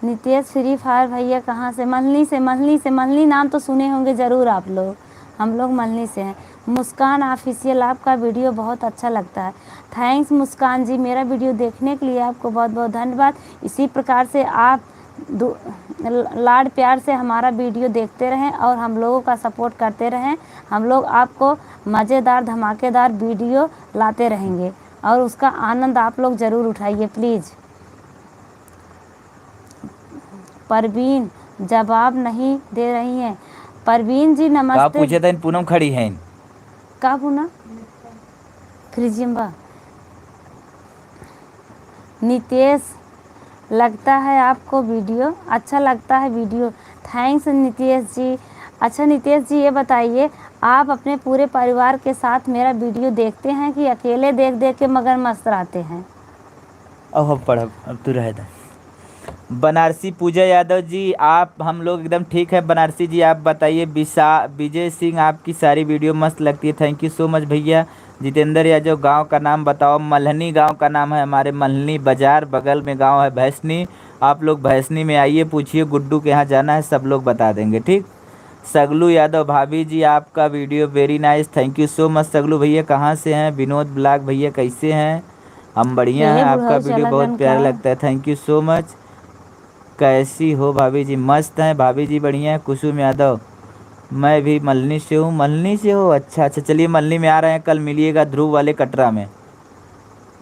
Nitesh free fire भैया कहाँ से? मल्हनी नाम तो सुने होंगे ज़रूर आप लोग। हम लोग मल्हनी से हैं। मुस्कान ऑफिशियल आपका वीडियो बहुत अच्छा लगता है। थैंक्स मुस्कान जी, मेरा वीडियो देखने के लिए आपको बहुत बहुत धन्यवाद। इसी प्रकार से आप लाड प्यार से हमारा वीडियो देखते रहें और हम लोगों का सपोर्ट करते रहें। हम लोग आपको मज़ेदार धमाकेदार वीडियो लाते रहेंगे और उसका आनंद आप लोग ज़रूर उठाइए प्लीज़। परवीन जवाब नहीं दे रही हैं। परवीन जी नमस्ते। पूछे था पूनम खड़ी हैं। का पुना क्रिजिम्बा नितेश, लगता है आपको वीडियो अच्छा लगता है वीडियो। थैंक्स नितेश जी। अच्छा नितेश जी ये बताइए, आप अपने पूरे परिवार के साथ मेरा वीडियो देखते हैं कि अकेले देख देख के मगर मस्त रहते हैं? अब पढ़, अब तू रह दे। बनारसी पूजा यादव जी आप, हम लोग एकदम ठीक है। बनारसी जी आप बताइए। विजय सिंह आपकी सारी वीडियो मस्त लगती है, थैंक यू सो मच भैया। जितेंद्र यादव गांव का नाम बताओ? मल्हनी गांव का नाम है हमारे, मल्हनी बाजार, बगल में गांव है भैंसनी। आप लोग भैंसनी में आइए, पूछिए गुड्डू के यहाँ जाना है, सब लोग बता देंगे, ठीक। सगलू यादव भाभी जी आपका video very nice, thank you so much. Saglu भैया कहाँ से हैं? विनोद ब्लॉग भैया कैसे हैं? हम बढ़िया हैं, आपका वीडियो बहुत प्यारा लगता है, थैंक यू सो मच। कैसी हो भाभी जी? मस्त हैं भाभी जी, बढ़िया है। कुसुम यादव, मैं भी मल्हनी से हूँ। मल्हनी से हो? अच्छा अच्छा, चलिए मल्हनी में आ रहे हैं, कल मिलिएगा ध्रुव वाले कटरा में।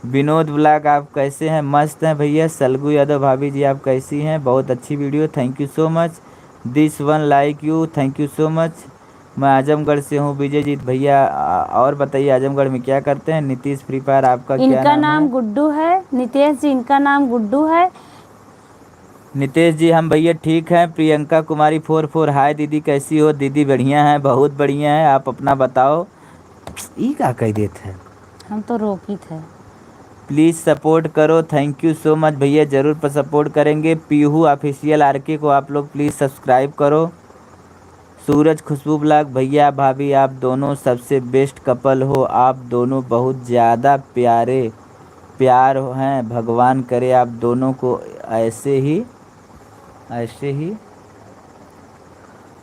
विनोद ब्लॉग, आप कैसे हैं? मस्त हैं भैया। सलगू यादव, भाभी जी आप कैसी हैं? बहुत अच्छी video, thank you so much. This one like you, thank you so much. मैं आजमगढ़ से हूँ विजयजीत भैया। और बताइए आजमगढ़ में क्या करते हैं? नीतीश फ्री फायर, आपका क्या इनका नाम नाम है? गुड्डू है, नितेश जी इनका नाम गुड्डू है। नितेश जी हम भैया ठीक हैं। प्रियंका कुमारी 44, हाय दीदी कैसी हो? दीदी बढ़िया है, बहुत बढ़िया है। आप अपना बताओ। ई का कह देते हैं। हम तो रोकी थे। प्लीज़ सपोर्ट करो, थैंक यू सो मच भैया, ज़रूर पर सपोर्ट करेंगे। पीहू ऑफिशियल आरके को आप लोग प्लीज़ सब्सक्राइब करो। सूरज खुशबू ब्लॉग, भैया भाभी आप दोनों सबसे बेस्ट कपल हो। आप दोनों बहुत ज़्यादा प्यार हैं। भगवान करे आप दोनों को ऐसे ही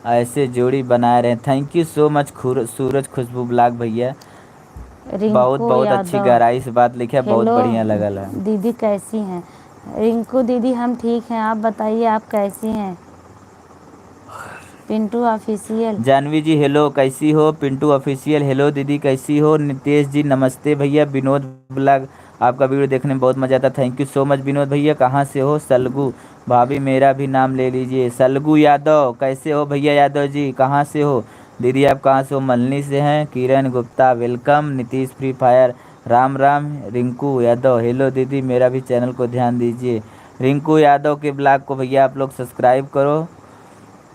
ऐसे जोड़ी बनाए रहे। Thank you so much Suraj Khushbu blog भैया, बहुत रिंकू बहुत अच्छी यादव, गहराई से बात लिखा है, बहुत हेलो बढ़िया लगल है। दीदी कैसी हैं? रिंकू दीदी हम ठीक हैं, आप बताइए आप कैसी हैं? पिंटू ऑफिशियल, जानवी जी हेलो कैसी हो? पिंटू ऑफिशियल हेलो दीदी कैसी हो? नितेश जी नमस्ते भैया। विनोद ब्लॉग, आपका वीडियो देखने में बहुत मज़ा आता, thank you so much Vinod भैया। कहाँ से हो? सलगू, भाभी मेरा भी नाम ले लीजिए। सलगू यादव, कैसे हो भैया यादव जी? कहाँ से हो? दीदी आप कहाँ से हो? मल्हनी से हैं। Kiran Gupta welcome. Nitish free fire, Ram Ram. Rinku Yadav hello दीदी, मेरा भी चैनल को ध्यान दीजिए। रिंकू यादव के ब्लॉग को भैया आप लोग सब्सक्राइब करो।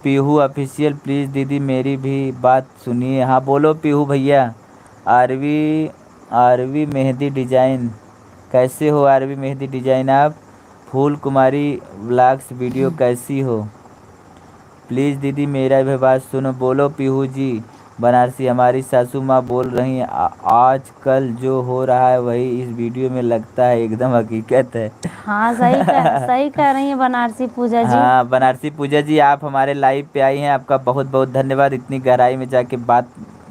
पीहू ऑफिशियल, प्लीज़ दीदी मेरी भी बात सुनिए। हाँ बोलो पीहू भैया। आरवी आरवी मेहंदी डिजाइन, कैसे हो आरवी मेहंदी डिजाइन आप? फूल कुमारी व्लॉग्स वीडियो कैसी हो? प्लीज़ दीदी मेरा भी बात सुनो। बोलो पीहू जी। बनारसी, हमारी सासू माँ बोल रही हैं आजकल जो हो रहा है वही इस वीडियो में लगता है एकदम हकीकत है। हाँ सही कह रही हैं बनारसी पूजा जी। हाँ बनारसी पूजा जी, आप हमारे लाइव पे आई हैं, आपका बहुत बहुत धन्यवाद। इतनी गहराई में जाके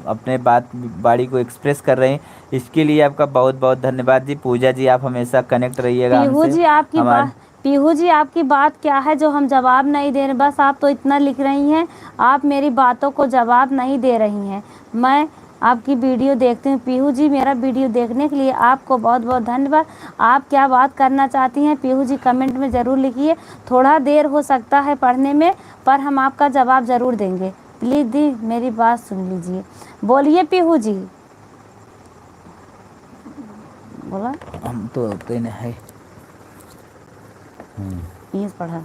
अपने बात बाड़ी को एक्सप्रेस कर रहे हैं, इसके लिए आपका बहुत बहुत धन्यवाद जी। पूजा जी आप हमेशा कनेक्ट रहिएगा पीहू हमसे। जी आपकी हमारे बात, पीहू जी आपकी बात क्या है जो हम जवाब नहीं दे रहे? बस आप तो इतना लिख रही हैं, आप मेरी बातों को जवाब नहीं दे रही हैं। मैं आपकी वीडियो देखती हूँ। पीहू जी मेरा वीडियो देखने के लिए आपको बहुत बहुत धन्यवाद। आप क्या बात करना चाहती हैं पीहू जी कमेंट में ज़रूर लिखिए। थोड़ा देर हो सकता है पढ़ने में, पर हम आपका जवाब ज़रूर देंगे। प्लीज़ दी मेरी बात सुन लीजिए। बोलिए पीहू जी। बोला हम तो होते नहीं है। ये पढ़ा।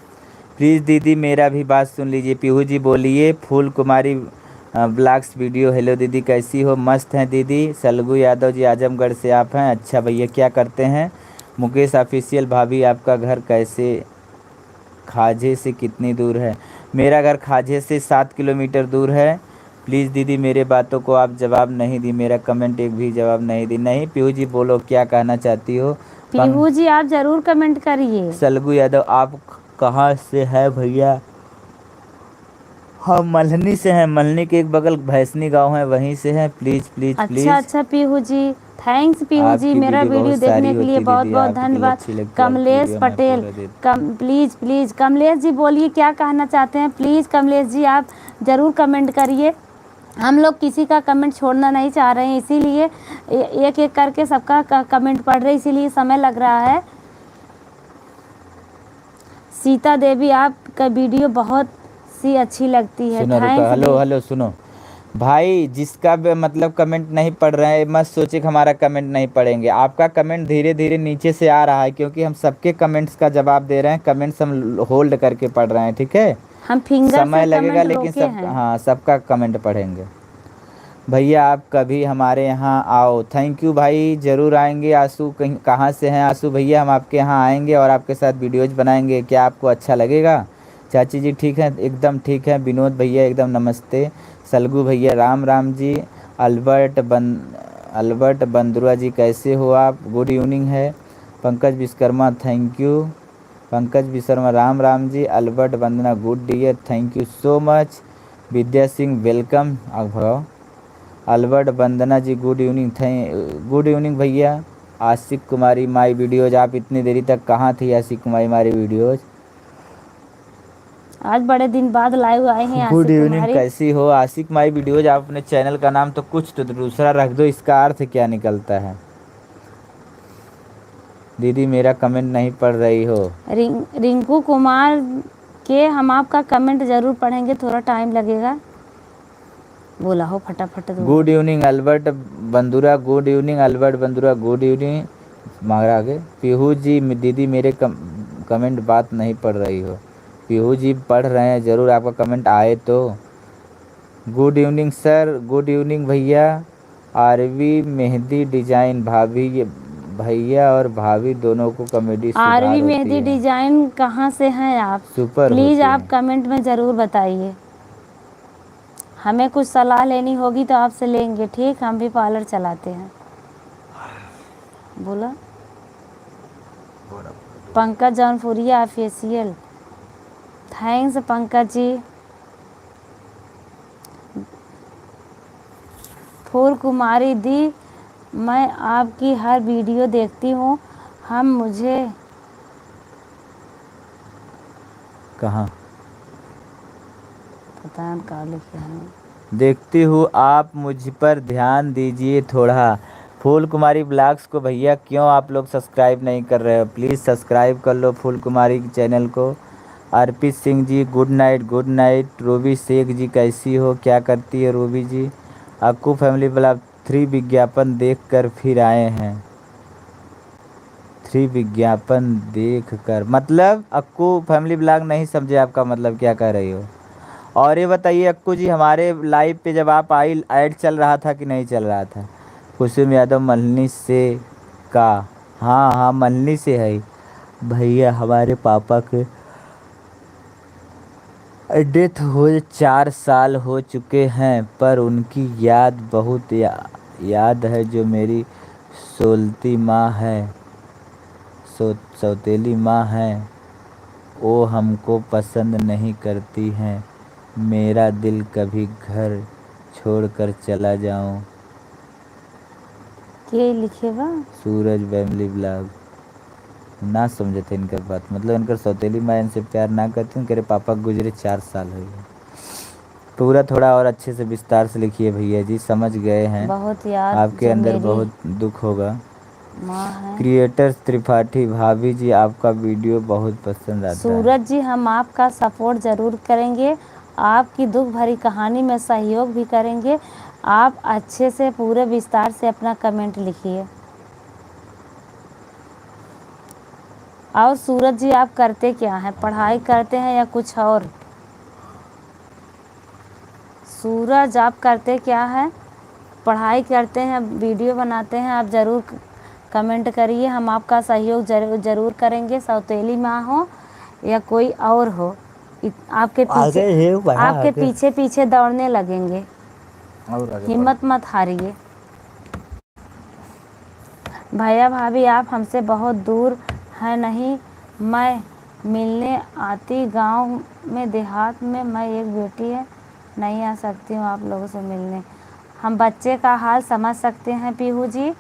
प्लीज़ दीदी मेरा भी बात सुन लीजिए। पीहू जी बोलिए। फूल कुमारी ब्लॉग्स वीडियो, हेलो दीदी कैसी हो? मस्त हैं दीदी। सलगू यादव जी आजमगढ़ से आप हैं? अच्छा भैया क्या करते हैं? मुकेश ऑफिशियल, भाभी आपका घर कैसे खाजे से कितनी दूर है? मेरा घर खाजे से 7 किलोमीटर दूर है। प्लीज़ दीदी मेरे बातों को आप जवाब नहीं दी, मेरा कमेंट एक भी जवाब नहीं दी। नहीं पीहू जी बोलो क्या कहना चाहती हो? पीहू जी आप ज़रूर कमेंट करिए। सलगू यादव, आप कहाँ से है भैया? हम मल्हनी से हैं, मल्हनी के एक बगल भैंसनी गांव है, वहीं से हैं। Please please please. अच्छा पीहू जी, थैंक्स पीहू जी, आपकी मेरा वीडियो वीडियो बहुत देखने सारी के लिए होती बहुत दीदी, बहुत आपकी दिल धन्यवाद। अच्छी लगती है, आपकी कमलेश वीडियो मैं पटेल, पूरा देख। प्लीज़ कमलेश जी बोलिए क्या कहना चाहते हैं? प्लीज़ कमलेश जी आप ज़रूर कमेंट करिए। हम लोग किसी का कमेंट छोड़ना नहीं चाह रहे हैं, इसीलिए एक एक करके सबका कमेंट पढ़ रहे, इसीलिए समय लग रहा है। सीता देवी आपका वीडियो बहुत सी अच्छी लगती है, सुनो रुको, थैंक्स हेलो दी। हेलो सुनो भाई, जिसका भी मतलब कमेंट नहीं पढ़ रहे हैं मत सोचे कि हमारा कमेंट नहीं पढ़ेंगे। आपका कमेंट धीरे धीरे नीचे से आ रहा है, क्योंकि हम सबके कमेंट्स का जवाब दे रहे हैं। कमेंट्स हम होल्ड करके पढ़ रहे हैं, ठीक है? हम फिंगर समय से लगेगा कमेंट लेकिन रोके सब, हैं। हाँ सबका कमेंट पढ़ेंगे। भैया आप कभी हमारे यहाँ आओ। थैंक यू भाई, ज़रूर आएंगे। आंसू कहीं कहाँ से हैं आंसू भैया? हम आपके यहाँ आएंगे और आपके साथ वीडियोज बनाएंगे, क्या आपको अच्छा लगेगा? चाची जी ठीक है, एकदम ठीक है। विनोद भैया एकदम नमस्ते। सलगू भैया राम राम जी। अल्बर्ट बंदुरा जी कैसे हो आप? गुड इवनिंग है। Pankaj Vishwakarma thank you. Pankaj Vishwakarma Ram Ram ji. Albert Vandana good dear, thank you so much. Vidya Singh welcome. भगाओ। Albert Vandana ji good evening, good evening भैया। आशिक कुमारी माई वीडियोज़, आप इतनी देरी तक कहाँ थी आशिक कुमारी? हमारी वीडियोज़ आज बड़े दिन बाद लाइव आए हैं गुड आशिक इवनिंग, कुमारी। कैसी हो आशिक माई वीडियोज? आप अपने चैनल का नाम तो कुछ तो दूसरा रख दो, इसका अर्थ क्या निकलता है? दीदी मेरा कमेंट नहीं पढ़ रही हो। रिंकू कुमार के हम आपका कमेंट जरूर पढ़ेंगे, थोड़ा टाइम लगेगा। बोला हो फटाफट तो। Good evening Albert Bandura, good evening Albert Bandura, good evening. मांगा आगे पीहू जी, दीदी मेरे कमेंट बात नहीं पढ़ रही हो। पीहू जी पढ़ रहे हैं, ज़रूर आपका कमेंट आए तो। Good evening sir, good evening भैया। आरवी मेहंदी डिजाइन भाभी, भैया और भाभी दोनों को कॉमेडी आरवी सुधार होती मेहंदी है। डिजाइन कहाँ से हैं आप? सुपर प्लीज़ होती आप है। कमेंट में ज़रूर बताइए। हमें कुछ सलाह लेनी होगी तो आपसे लेंगे, ठीक? हम भी पार्लर चलाते हैं। बोला पंकज जौनपुरिया ऑफिशियल, थैंक्स पंकज जी। फूल कुमारी दी, मैं आपकी हर वीडियो देखती हूँ। हम मुझे कहाँ पता नहीं कहाँ लिखे हैं। देखती हूँ, आप मुझ पर ध्यान दीजिए थोड़ा। फूल कुमारी ब्लॉग्स को भैया क्यों आप लोग सब्सक्राइब नहीं कर रहे हो? प्लीज़ सब्सक्राइब कर लो फूल कुमारी के चैनल को। Arpit Singh ji good night, good night. Ruby Sheikh ji कैसी हो, क्या करती है Ruby ji? Akku family blog 3 विज्ञापन देख कर फिर आए हैं। 3 विज्ञापन देख कर मतलब अक्कू फैमिली ब्लॉग नहीं समझे, आपका मतलब क्या कह रही हो? और ये बताइए अक्कू जी, हमारे लाइव पे जब आप आई ऐड चल रहा था कि नहीं चल रहा था? कुसुम यादव मल्हनी से का? हाँ हाँ मल्हनी से है भैया। हमारे पापा के डेथ हो 4 साल हो चुके हैं, पर उनकी याद बहुत याद है। जो मेरी सोलती माँ है, सौतेली माँ है, वो हमको पसंद नहीं करती हैं। मेरा दिल कभी घर छोड़कर चला जाऊं। के लिखे बा? सूरज फैमिली ब्लॉग ना समझे थे इनकर बात, मतलब इनकर सौतेली माँ इनसे प्यार ना करती, इनके पापा गुजरे 4 साल हो गए। पूरा थोड़ा और अच्छे से विस्तार से लिखिए भैया जी, समझ गए हैं। बहुत याद आपके जो अंदर मेरी बहुत दुख होगा। माँ है। क्रिएटर त्रिपाठी भाभी जी, आपका वीडियो बहुत पसंद आता है। सूरज जी हम आपका सपोर्ट ज़रूर करेंगे, आपकी दुख भरी कहानी में सहयोग भी करेंगे। आप अच्छे से पूरे विस्तार से अपना कमेंट लिखिए। और सूरज जी आप करते क्या हैं? पढ़ाई करते हैं या कुछ और? सूरज आप करते क्या है? पढ़ाई करते हैं, वीडियो बनाते हैं? आप ज़रूर कमेंट करिए, हम आपका सहयोग ज़रूर करेंगे। सौतेली माँ हो या कोई और हो, आपके पीछे पीछे दौड़ने लगेंगे। हिम्मत मत हारिए। भैया भाभी आप हमसे बहुत दूर हैं, नहीं मैं मिलने आती गांव में देहात में, मैं एक बेटी है, नहीं आ सकती हूँ आप लोगों से मिलने। हम बच्चे का हाल समझ सकते हैं पीहू जी,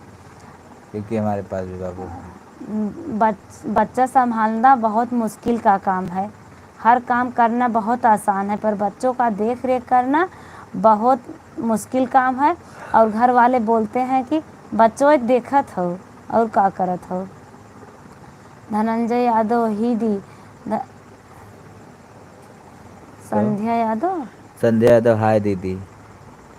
क्योंकि हमारे पास भी बाबू है। बच्चा संभालना बहुत मुश्किल का काम है। हर काम करना बहुत आसान है, पर बच्चों का देख रेख करना बहुत मुश्किल काम है। और घर वाले बोलते हैं कि बच्चों एक देखत हो और का करत हो। धनंजय यादव ही दी संध्या यादव, संध्या यादव हाय दीदी,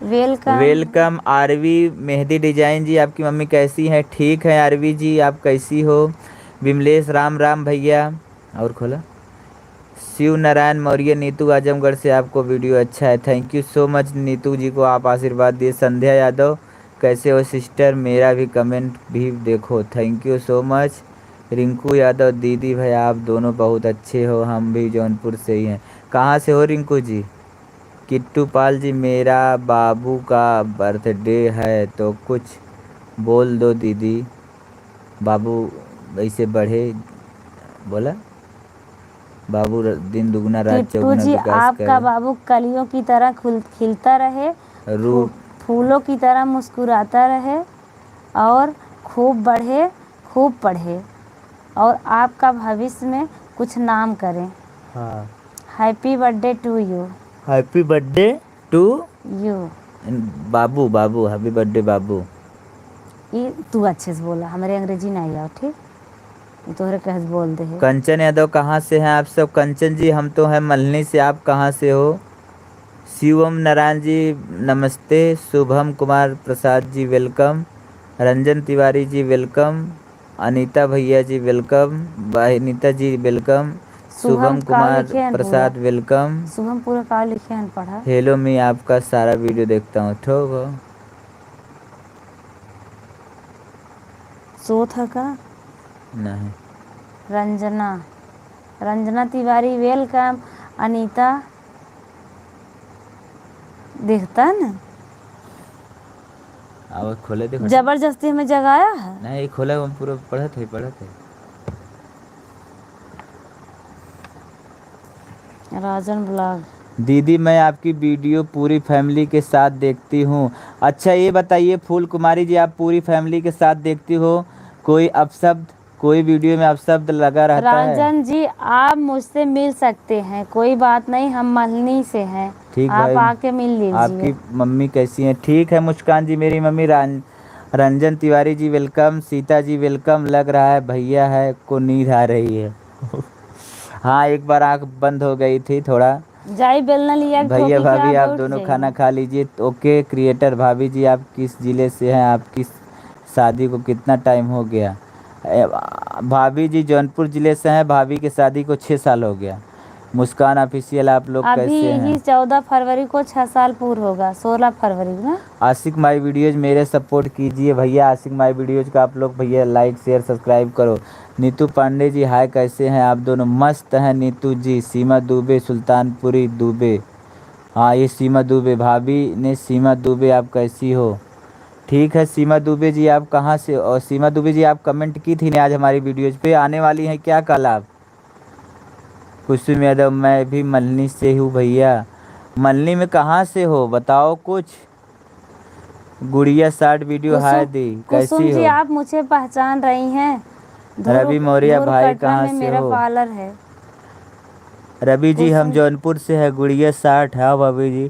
welcome. Welcome. Aarvi Mehndi design ji, आपकी मम्मी कैसी है? ठीक है आरवी जी, आप कैसी हो? विमलेश राम राम भैया। और खोला शिव नारायण मौर्य, नीतू आजमगढ़ से आपको वीडियो अच्छा है, thank you so much Neetu ji को आप आशीर्वाद दिए। संध्या यादव कैसे हो सिस्टर, मेरा भी कमेंट भी देखो, thank you so much. Rinku Yadav दीदी भाई आप दोनों बहुत अच्छे हो, हम भी जौनपुर से ही हैं। कहाँ से हो रिंकू जी? किट्टू पाल जी, मेरा बाबू का बर्थडे है तो कुछ बोल दो दीदी। बाबू ऐसे बढ़े, बोला बाबू दिन दुगना रात किट्टू चौगुना जी विकास आपका करे। बाबू कलियों की तरह खिलता रहे, रूप फूलों की तरह मुस्कुराता रहे और खूब बढ़े, खूब पढ़े और आपका भविष्य में कुछ नाम करें। हाँ happy birthday to you. Happy birthday to you. बाबू, बाबू हैप्पी बर्थडे बाबू। ये तू अच्छे से बोला, हमारे अंग्रेजी नहीं आओ ठीक, ये तोहरे कह बोल दे है। कंचन यादव कहाँ से हैं आप सब? कंचन जी हम तो हैं मल्हनी से, आप कहाँ से हो? शिवम नारायण जी नमस्ते। शुभम कुमार प्रसाद जी वेलकम। रंजन तिवारी जी वेलकम। अनीता भैया जी वेलकम। अनीता जी वेलकम। शुभम का कुमार लिखे हैं प्रसाद वेलकम। शुभम पूरा का लिखे हैं पढ़ा। हेलो मैं आपका सारा वीडियो देखता हूँ। ठोको सो था का। नहीं। रंजना, रंजना तिवारी वेलकम। अनीता देखता है ना, अब खोले देखो। जबरदस्ती हमें जगाया है। नहीं खोला, हम पूरा पढ़े थे। राजन ब्लॉग। दीदी मैं आपकी वीडियो पूरी फैमिली के साथ देखती हूँ। अच्छा ये बताइए फूल कुमारी जी, आप पूरी फैमिली के साथ देखती हो? कोई अपशब्द, कोई वीडियो में अपशब्द लगा रहता है? राजन जी आप मुझसे मिल सकते हैं, कोई बात नहीं, हम मल्हनी से हैं। ठीक आप भाई, आके मिल लीजिए। आपकी मम्मी कैसी हैं? ठीक है मुस्कान जी मेरी mummy. Ranjan Tiwari ji welcome. Sita ji welcome. लग रहा है भैया है को नींद आ रही है। हाँ एक बार आँख बंद हो गई थी थोड़ा। जाई बेलना लिया भैया भाभी आप दोनों खाना खा लीजिए। ओके क्रिएटर भाभी जी आप किस ज़िले से हैं? आपकी शादी को कितना टाइम हो गया? भाभी जी जौनपुर ज़िले से हैं। भाभी की शादी को 6 साल हो गया। मुस्कान ऑफिशियल आप लोग अभी कैसे हैं? ही 14 फरवरी को 6 साल पूरा होगा, 16 फरवरी ना। आशिक माई वीडियोज़ मेरे सपोर्ट कीजिए भैया। आशिक माई वीडियोज़ का आप लोग भैया लाइक शेयर सब्सक्राइब करो। नीतू पांडे जी हाय कैसे हैं आप दोनों? मस्त हैं नीतू जी। सीमा दुबे सुल्तानपुरी दुबे, हाँ ये सीमा दुबे भाभी ने। सीमा दुबे आप कैसी हो? ठीक है सीमा दुबे जी आप कहाँ से? और सीमा दुबे जी आप कमेंट की थी ना आज हमारी वीडियोज़ पे, आने वाली हैं क्या कल आप? कुसुम यादव मैं भी मल्हनी से हूँ भैया। मल्हनी में कहाँ से हो बताओ कुछ? गुड़िया 60 वीडियो हाय दी कुसुम कैसी जी हो? आप मुझे पहचान रही हैं? रवि मौर्य भाई कहाँ में से मेरा हो? पार्लर है। रवि जी हम कुसुम जौनपुर से है। गुड़िया 60 है भाभी जी,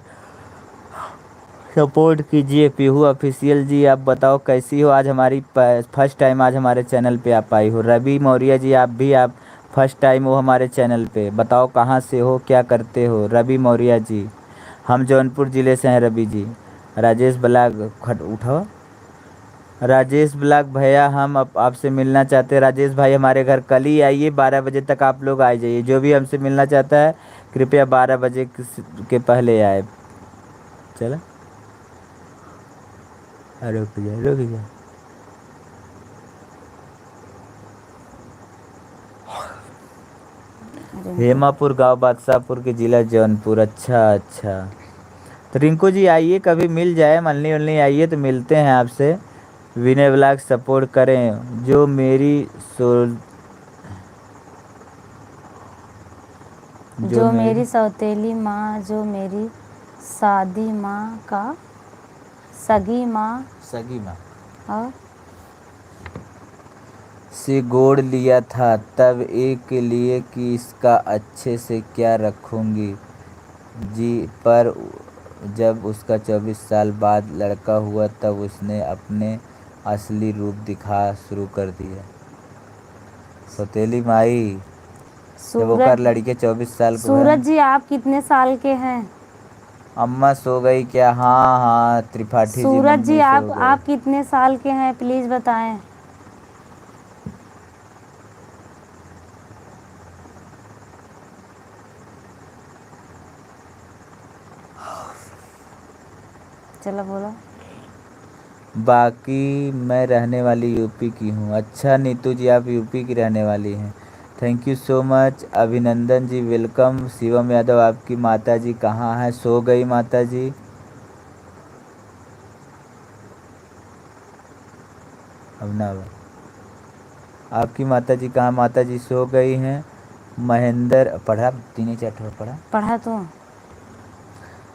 सपोर्ट कीजिए। पीहू ऑफिशियल जी आप बताओ कैसी हो? आज हमारी फर्स्ट टाइम आज हमारे चैनल पे आप आई हो। रवि मौर्य जी आप फर्स्ट टाइम हो हमारे चैनल पे। बताओ कहाँ से हो, क्या करते हो? रवि मौर्य जी हम जौनपुर ज़िले से हैं। रवि जी राजेश ब्लाग खट उठाओ। राजेश ब्लाग भैया हम आपसे मिलना चाहते हैं। राजेश भाई हमारे घर कल ही आइए, 12 बजे तक आप लोग आ जाइए। जो भी हमसे मिलना चाहता है कृपया 12 बजे के पहले आए। चला रुक जा। हेमापुर गांव बादशाहपुर के ज़िला जौनपुर। अच्छा तो रिंकू जी आइए कभी मिल जाए, मल्हनी वल्हनी आइए तो मिलते हैं आपसे। विनय ब्लॉग सपोर्ट करें। जो मेरी सौतेली माँ, जो मेरी शादी माँ का सगी माँ और से गोद लिया था तब एक लिए कि इसका अच्छे से क्या रखूंगी जी, पर जब उसका 24 साल बाद लड़का हुआ तब उसने अपने असली रूप दिखा शुरू कर दिया। सौतेली माई जब ओकर लड़के 24 साल को सूरज जी आप कितने साल के हैं? अम्मा सो गई क्या? हाँ त्रिपाठी जी सूरज जी मम्मी आप कितने साल के हैं प्लीज बताएं। चलो बोलो। बाकी मैं रहने वाली यूपी की हूँ। अच्छा नीतू जी आप यूपी की रहने वाली हैं। Thank you so much. अभिनंदन जी वेलकम। शिवम यादव आपकी माता जी कहाँ हैं? सो गई माता जी? अब ना आपकी माता जी कहाँ? माता जी सो गई हैं। महेंद्र पढ़ा 3-4 पढ़ा तो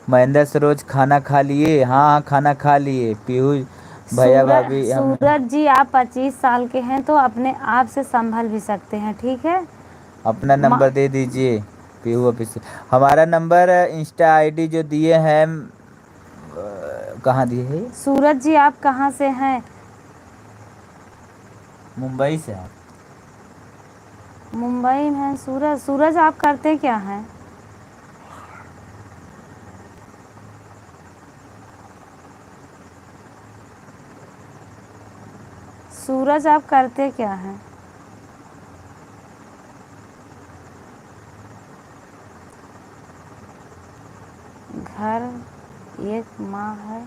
महेंद्र सरोज खाना खा लिए? हाँ खाना खा लिए। पीयूष भैया भाभी सूरज जी आप 25 साल के हैं तो अपने आप से संभल भी सकते हैं, ठीक है? अपना नंबर दे दीजिए। पीहू ऑफिशियल। हमारा नंबर इंस्टा आईडी जो दिए हैं कहाँ दिए है? सूरज जी आप कहाँ से हैं? मुंबई से हैं। मुंबई में हैं सूरज। सूरज आप करते क्या हैं? सूरज आप करते क्या हैं? घर एक माँ है।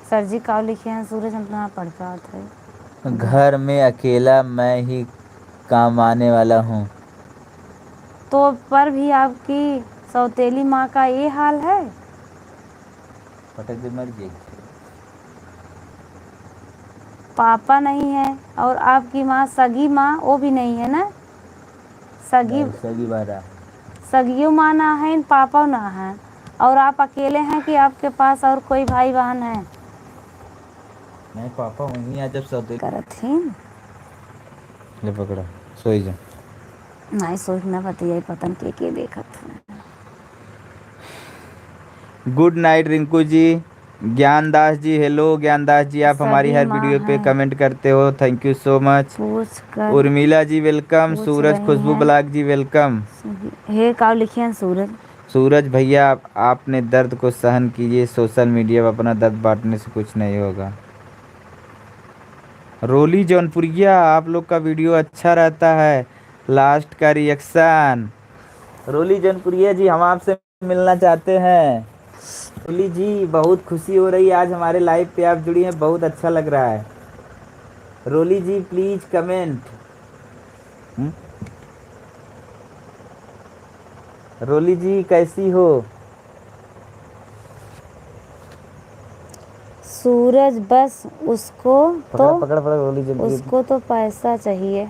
सर जी का लिखे हैं सूरज, हम कहाँ पढ़ पाते हैं। घर में अकेला मैं ही काम आने वाला हूँ। तो पर भी आपकी सौतेली माँ का ये हाल है। पटक दे मर जाएगी। पापा नहीं है और आपकी माँ सगी माँ वो भी नहीं है ना। सगी सगी बारा सगियो माँ ना है, पापा ना है, और आप अकेले हैं कि आपके पास और कोई भाई बहन है? नहीं पापा वहीं आ जब सौतेली करत ही ले पकड़ा सोई जा। नहीं सोचना बतिया पतन के देखत है। Good night Rinku ji. ज्ञानदास जी हेलो। ज्ञानदास जी आप हमारी सगी हर माँ वीडियो पे है, कमेंट करते हो, थैंक यू सो मच। पूछ कर उर्मिला जी वेलकम। पूछ सूरज रही खुशबू हैं। ब्लाक जी वेलकम। हे काव लिखे हैं सूरज। सूरज भैया आपने दर्द को सहन कीजिए, सोशल मीडिया पर अपना दर्द बांटने से कुछ नहीं होगा। रोली जौनपुरिया आप लोग का वीडियो अच्छा रहता है, लास्ट का रिएक्शन। रोली जौनपुरिया जी हम आपसे मिलना चाहते हैं। रोली जी बहुत खुशी हो रही है आज हमारे लाइव पे आप जुड़ी हैं, बहुत अच्छा लग रहा है। रोली जी प्लीज कमेंट। रोली जी कैसी हो? सूरज बस उसको तो पकड़ पकड़ रोली जौनपुरिया। उसको तो पैसा चाहिए।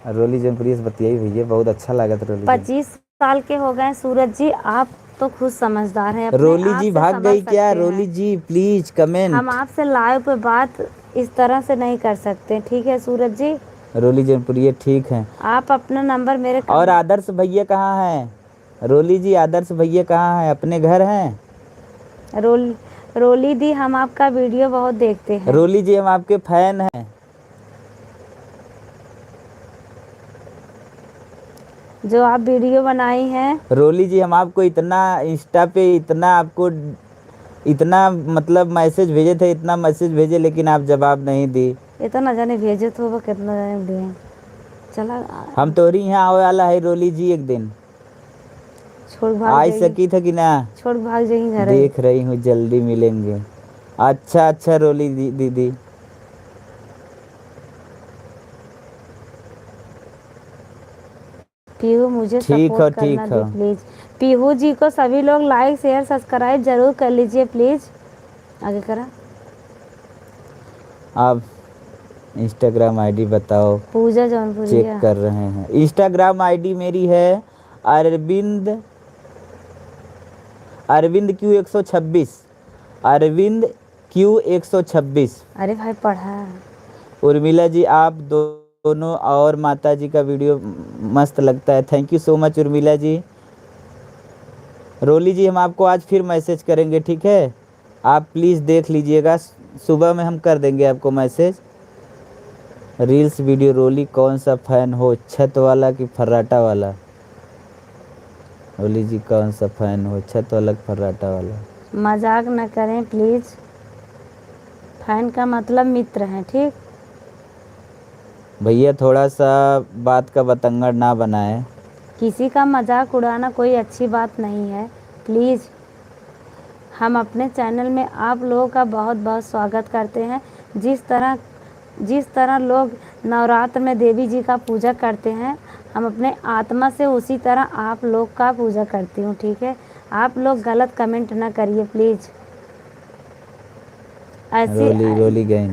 रोली जौनपुरिया से बतियाई भैया, बहुत अच्छा लगा था रोली जी। 25 साल के हो गए सूरज जी, आप तो खुद समझदार हैं, अपने रोली आप जी से भाग समझ गई क्या? सकते हैं। रोली जी प्लीज कमेंट। हम आपसे लाइव पे बात इस तरह से नहीं कर सकते, ठीक है सूरज जी? रोली जौनपुरिया ठीक है। आप अपना नंबर मेरे और आदर्श भैया कहाँ हैं? रोली जी आदर्श भैया कहाँ हैं? अपने घर हैं? रोली दी हम आपका वीडियो बहुत देखते हैं। रोली जी हम आपके फैन हैं। जो आप वीडियो बनाई हैं। रोली जी हम आपको इतना इंस्टा पे इतना आपको इतना मतलब मैसेज भेजे थे, इतना मैसेज भेजे लेकिन आप जवाब नहीं दी। इतना जाने भेजे तो वो कितना जाने दिए। चला हम तोरी यहाँ आवे वाला है रोली जी, एक दिन छोड़ भाग आ जाइए, सकी था कि ना? छोड़ भाग जाइए घर। देख रही हूँ जल्दी मिलेंगे। अच्छा अच्छा रोली दीदी। पीहू मुझे ठीक हो सपोर्ट करना ठीक हो। दी प्लीज। पीहू जी को सभी लोग लाइक शेयर सब्सक्राइब जरूर कर लीजिए प्लीज। आगे करा। आप इंस्टाग्राम आईडी बताओ। पूजा जौनपुरिया चेक कर रहे हैं। इंस्टाग्राम आईडी मेरी है अरविंद अरविंद क्यू 126। अरविंद क्यू 126। अरे भाई पढ़ा। उर्मिला जी आप दोनों और माता जी का वीडियो मस्त लगता है, thank you so much Urmila ji. Roli ji हम आपको आज फिर मैसेज करेंगे, ठीक है? आप प्लीज़ देख लीजिएगा, सुबह में हम कर देंगे आपको मैसेज। रील्स वीडियो रोली कौन सा फ़ैन हो, छत वाला कि फर्राटा वाला? रोली जी कौन सा फ़ैन हो, छत वाला कि फर्राटा वाला? मजाक न करें प्लीज, फैन का मतलब मित्र हैं, ठीक? भैया थोड़ा सा बात का बतंगड़ ना बनाए। किसी का मजाक उड़ाना कोई अच्छी बात नहीं है प्लीज़। हम अपने चैनल में आप लोगों का बहुत बहुत स्वागत करते हैं। जिस तरह लोग नवरात्र में देवी जी का पूजा करते हैं, हम अपने आत्मा से उसी तरह आप लोग का पूजा करती हूँ, ठीक है? आप लोग गलत कमेंट ना करिए प्लीज़। रोली गई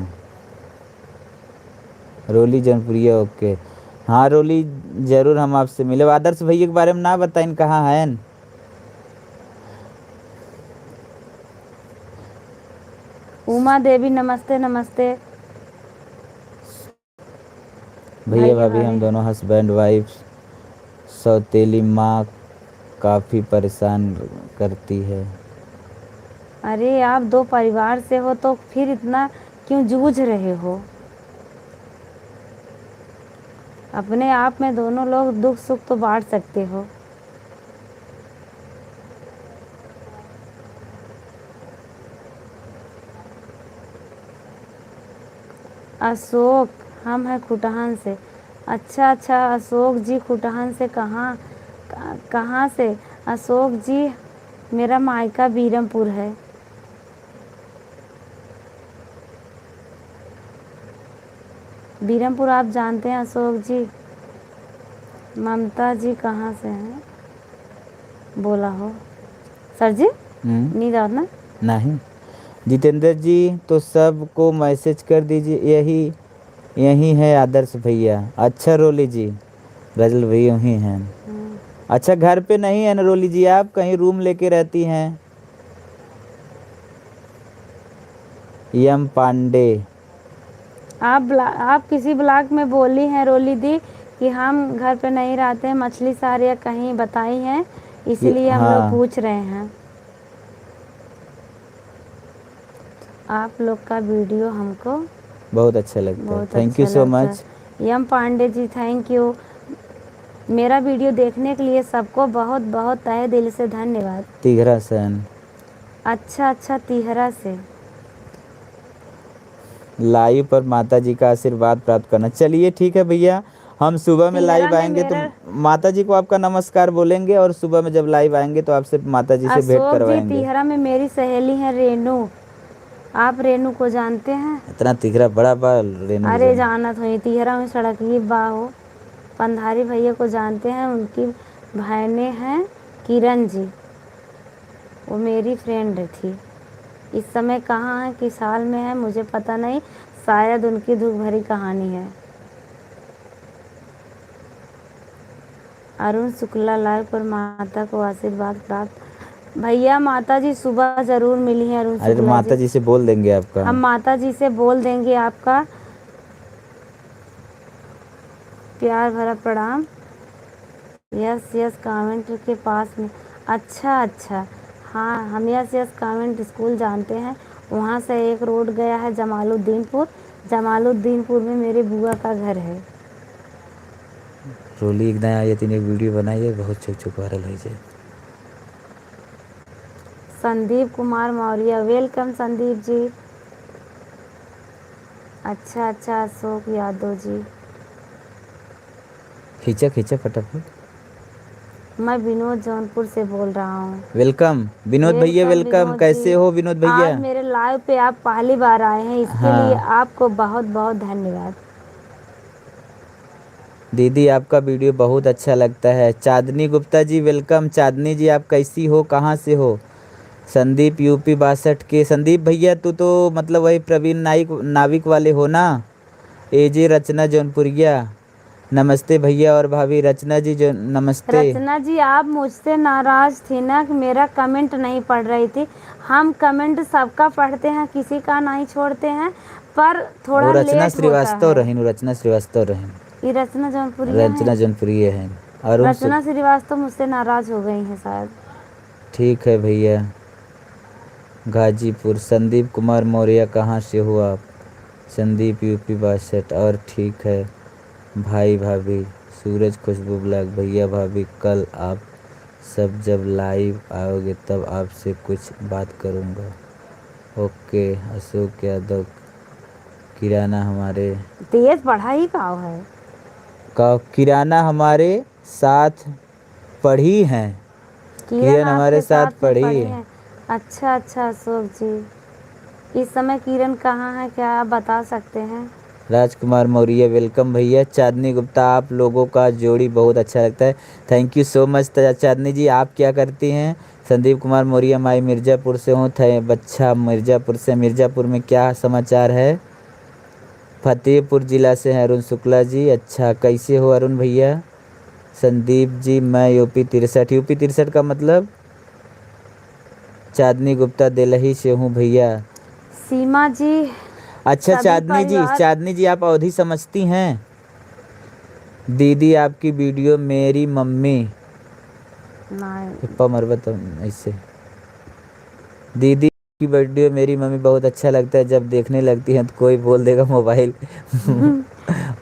रोली जौनपुरिया ओके। हाँ रोली जरूर हम आपसे मिले। आदर्श भैया के बारे में ना बताइन कहाँ हैं? उमा देवी नमस्ते नमस्ते। भैया भाभी हम दोनों हस्बैंड वाइफ, सौतेली माँ काफ़ी परेशान करती है। अरे आप दो परिवार से हो तो फिर इतना क्यों जूझ रहे हो? अपने आप में दोनों लोग दुख सुख तो बांट सकते हो। अशोक, हम हैं खुटहान से। अच्छा अच्छा अशोक जी, खुटहान से कहाँ से? अशोक जी, मेरा मायका बीरमपुर है। बीरमपुर आप जानते हैं अशोक जी? ममता जी कहाँ से हैं? बोला हो सर जी, नींद और ना? नहीं जितेंद्र जी, तो सबको मैसेज कर दीजिए, यही यही है आदर्श भैया। अच्छा रोली जी, रजल भैया यही हैं। अच्छा घर पे नहीं है ना रोली जी, आप कहीं रूम लेके रहती हैं? यम पांडे, आप किसी ब्लॉग में बोली हैं रोली दी कि हम घर पे नहीं रहते हैं, मछली सार या कहीं बताई हैं, इसीलिए हम लोग हाँ पूछ रहे हैं। आप लोग का वीडियो हमको बहुत अच्छा लगता है, बहुत थैंक अच्छा यू सो लगता मच। है। यम पांडे जी थैंक यू। मेरा वीडियो देखने के लिए सबको बहुत बहुत तहे दिल से धन्यवाद। तिघरा सन, अच्छा अच्छा तिहरा से लाइव पर माता जी का आशीर्वाद प्राप्त करना। चलिए ठीक है भैया, हम सुबह में तिहरा लाइव में आएंगे तो मेरा माता जी को आपका नमस्कार बोलेंगे, और सुबह में जब लाइव आएंगे तो आपसे माता जी से भेंट अशोक जी, करवाएंगे। तिहरा में मेरी सहेली है रेनू। आप रेनू को जानते हैं? इतना तिघरा बड़ा बाल रेणु अरे जी। जानत हुई, तिहरा में सड़क ही बाहो। पंधारी भैया को जानते हैं? उनकी बहनें हैं किरण जी, वो मेरी फ्रेंड थी। इस समय कहाँ है, किस हाल में है मुझे पता नहीं, शायद उनकी दुख भरी कहानी है। अरुण शुक्ला लाइव पर माता को आशीर्वाद प्राप्त। भैया माता जी सुबह जरूर मिली हैं अरुण अरे तो शुक्ला माता जी। जी से बोल देंगे आपका। हम माता जी से बोल देंगे आपका। प्यार भरा प्रणाम। यस यस कमेंट के पास में। अच्छा अच्छा, हाँ हम यस यस कमेंट स्कूल जानते हैं, वहाँ से एक रोड गया है जमालुद्दीनपुर। जमालुद्दीनपुर में मेरे बुआ का घर है। रोली एक नया ये तीन एक वीडियो बनाई है, बहुत चुक चुक वायरल हुई है। संदीप कुमार मौर्य, वेलकम संदीप जी। अच्छा अच्छा अशोक यादव जी। खींचा खींचा फटाफट। मैं विनोद जौनपुर से बोल रहा हूँ। वेलकम विनोद भैया, वेलकम वेलकम, विनोद कैसे जी। हो विनोद भैया? आज मेरे लाइव पे आप पहली बार आए हैं, इसके लिए हाँ आपको बहुत बहुत धन्यवाद। दीदी आपका वीडियो बहुत अच्छा लगता है। चांदनी गुप्ता जी वेलकम। चांदनी जी आप कैसी हो, कहाँ से हो? संदीप यूपी 62 के। संदीप भैया तू तो मतलब वही प्रवीण नाइक नाविक वाले हो ना? एजे रचना जौनपुरिया, नमस्ते भैया और भाभी। रचना जी जो नमस्ते। रचना जी आप मुझसे नाराज थी ना कि मेरा कमेंट नहीं पढ़ रही थी? हम कमेंट सबका पढ़ते हैं, किसी का नहीं छोड़ते हैं, पर वो थोड़ा रचना लेट होता श्रीवास्तव है। रहीन, रचना श्रीवास्तव रहीन। ये रचना जौनपुरिया रचना है। जौनपुरी है। अरुण रचना श्रीवास्तव मुझसे नाराज हो गई हैं शायद। ठीक है भैया। गाजीपुर। संदीप कुमार मौर्य कहाँ से हो आप? संदीप यूपी 62। और ठीक है भाई भाभी। सूरज खुशबू ब्लॉग। भैया भाभी कल आप सब जब लाइव आओगे तब आपसे कुछ बात करूँगा। ओके। अशोक यादव, किराना हमारे तेज पढ़ा ही पाओ है। किराना हमारे साथ पढ़ी हैं। किरण किरण हमारे आपके साथ साथ में पढ़ी पढ़े है। हैं? अच्छा अच्छा अशोक जी, इस समय किरण कहाँ है, क्या आप बता सकते हैं? राजकुमार मौर्य वेलकम भैया। चांदनी गुप्ता आप लोगों का जोड़ी बहुत अच्छा लगता है, थैंक यू सो मच। चांदनी जी आप क्या करती हैं? संदीप कुमार मौर्य माई मिर्ज़ापुर से हूँ। थे बच्चा मिर्ज़ापुर से। मिर्ज़ापुर में क्या समाचार है? फतेहपुर जिला से हैं अरुण शुक्ला जी। अच्छा कैसे हो अरुण भैया? संदीप जी मैं यूपी 63। यूपी 63 का मतलब? चांदनी गुप्ता दिल्ली से हूँ भैया। सीमा जी अच्छा सभी चांदनी जी, परिवार। चांदनी जी आप अवधि समझती हैं? दीदी आपकी वीडियो मेरी मम्मी नहीं हिप्पा मरबत ऐसे। दीदी की वीडियो मेरी मम्मी बहुत अच्छा लगता है, जब देखने लगती है तो कोई बोल देगा मोबाइल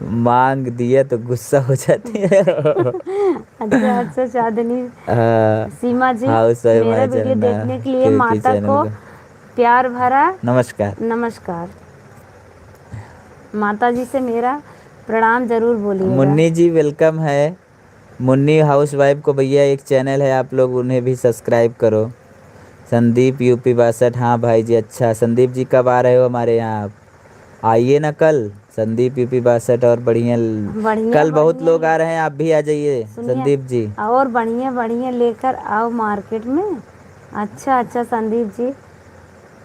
मांग दिया तो गुस्सा हो जाती है। अच्छा अच्छा चांदनी हाँ, सीमा जी, हाउस वाइफ मेरा भाई वीडियो चरना देखने के लिए क्योंकि माता चैनल को को प्यार भरा नमस्कार। नमस्कार। माता जी से मेरा प्रणाम जरूर बोलिएगा। मुन्नी जी वेलकम है। मुन्नी हाउस वाइफ को भैया एक चैनल है, आप लोग उन्हें भी सब्सक्राइब करो। संदीप यूपी 62, हाँ भाई जी अच्छा। संदीप जी कब आ रहे हो हमारे यहाँ आप? आइए ना कल। संदीप यूपी 62 और बढ़िया बढ़िया कल बहुत बढ़िया लोग आ रहे हैं, आप भी आ जाइए सुनिए, संदीप जी। और बढ़िया बढ़िया लेकर आओ मार्केट में। अच्छा अच्छा संदीप जी,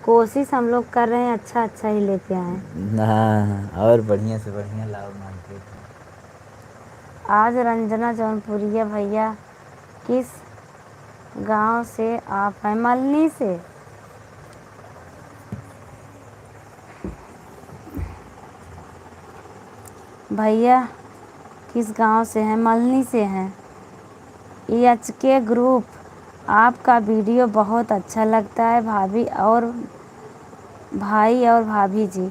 कोशिश हम लोग कर रहे हैं अच्छा अच्छा ही लेके आए। हाँ, और बढ़िया से बढ़िया लाओ मार्केट में। आज रंजना जौनपुरिया भैया किस गांव से आप हैं? मलनी से। भैया किस गांव से हैं? मलनी से हैं। एचके ग्रुप, आपका वीडियो बहुत अच्छा लगता है भाभी और भाई और भाभी जी,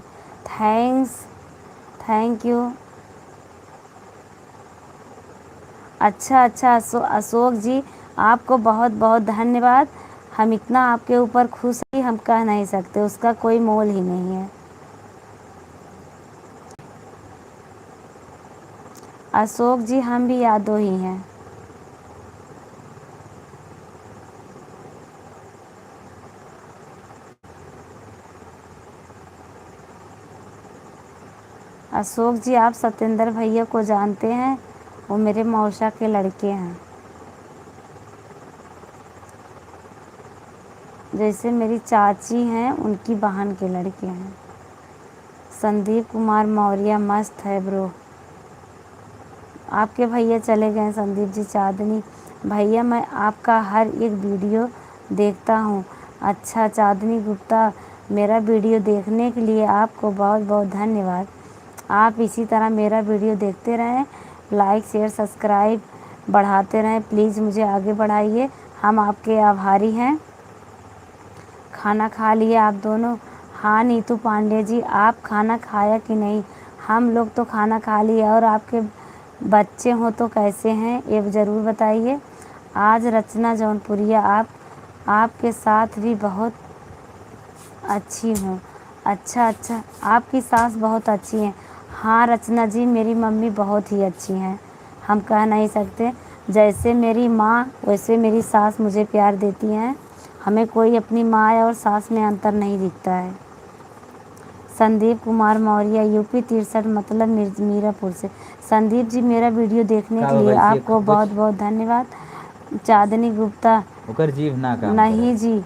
थैंक्स, थैंक यू। अच्छा अच्छा अशोक जी, आपको बहुत बहुत धन्यवाद। हम इतना आपके ऊपर खुश हैं, हम कह नहीं सकते, उसका कोई मोल ही नहीं है। अशोक जी हम भी यादों ही हैं। अशोक जी आप सत्येंद्र भैया को जानते हैं? वो मेरे मौसा के लड़के हैं, जैसे मेरी चाची हैं उनकी बहन के लड़के हैं। संदीप कुमार मौर्य मस्त है ब्रो। आपके भैया चले गए संदीप जी। चांदनी भैया मैं आपका हर एक वीडियो देखता हूँ। अच्छा चांदनी गुप्ता, मेरा वीडियो देखने के लिए आपको बहुत बहुत धन्यवाद। आप इसी तरह मेरा वीडियो देखते रहें, लाइक शेयर सब्सक्राइब बढ़ाते रहें, प्लीज़ मुझे आगे बढ़ाइए, हम आपके आभारी हैं। खाना खा लिए आप दोनों? हाँ नीतू पांडे जी, आप खाना खाया कि नहीं? हम लोग तो खाना खा लिए। और आपके बच्चे हों तो कैसे हैं ये ज़रूर बताइए। आज रचना जौनपुरिया, आपके साथ भी बहुत अच्छी हूँ। अच्छा अच्छा, आपकी सास बहुत अच्छी हैं। हाँ रचना जी, मेरी मम्मी बहुत ही अच्छी हैं, हम कह नहीं सकते। जैसे मेरी माँ वैसे मेरी सास मुझे प्यार देती हैं। हमें कोई अपनी माँ और सास में अंतर नहीं दिखता है। संदीप कुमार मौर्य यूपी 63 मतलब मीरापुर से। संदीप जी मेरा वीडियो देखने का के लिए वैसे आपको कुछ बहुत बहुत धन्यवाद। चांदनी गुप्ता, ओकर जीभ ना काम करे। नहीं जी।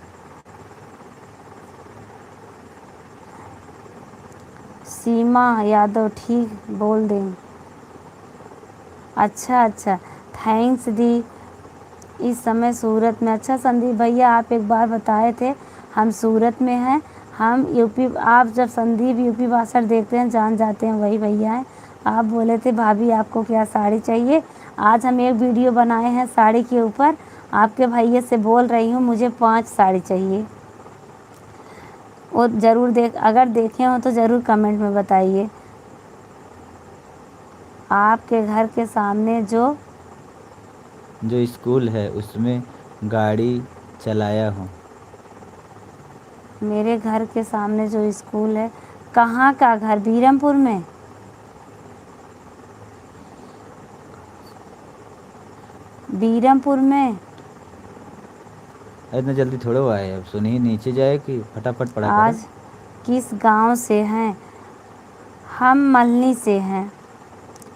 सीमा यादव, ठीक बोल दें। अच्छा अच्छा, थैंक्स दी। इस समय सूरत में। अच्छा संदीप भैया आप एक बार बताए थे हम सूरत में हैं। हम यूपी, आप जब संदीप यूपी 62 देखते हैं जान जाते हैं वही भैया हैं। आप बोले थे भाभी आपको क्या साड़ी चाहिए। आज हम एक वीडियो बनाए हैं साड़ी के ऊपर। आपके भैया से बोल रही हूँ मुझे 5 साड़ी चाहिए। वो ज़रूर अगर देखे हो तो ज़रूर कमेंट में बताइए। आपके घर के सामने जो स्कूल है उसमें गाड़ी चलाया हूँ। मेरे घर के सामने जो स्कूल है, कहाँ का घर? बीरमपुर में? बीरमपुर में? इतना जल्दी थोड़ो आए, अब सुनिए नीचे जाए कि फटाफट पढ़ा करो। आज किस गांव से हैं? हम मलनी से हैं।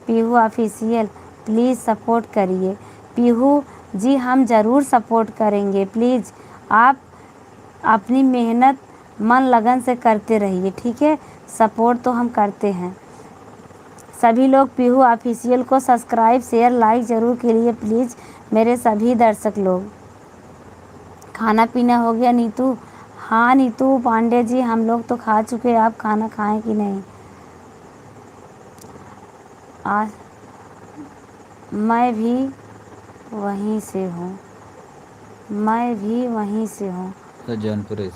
पीहू ऑफिशियल, प्लीज़ सपोर्ट करिए। पीहू जी हम ज़रूर सपोर्ट करेंगे, प्लीज़ आप अपनी मेहनत मन लगन से करते रहिए, ठीक है। सपोर्ट तो हम करते हैं। सभी लोग पीहू ऑफिशियल को सब्सक्राइब शेयर लाइक ज़रूर करिए प्लीज़ मेरे सभी दर्शक लोग। खाना पीना हो गया नीतू? हाँ नीतू पांडे जी हम लोग तो खा चुके, आप खाना खाएं कि नहीं? आज मैं भी वहीं से हूँ, मैं भी वहीं से हूँ। तो जौनपुर है।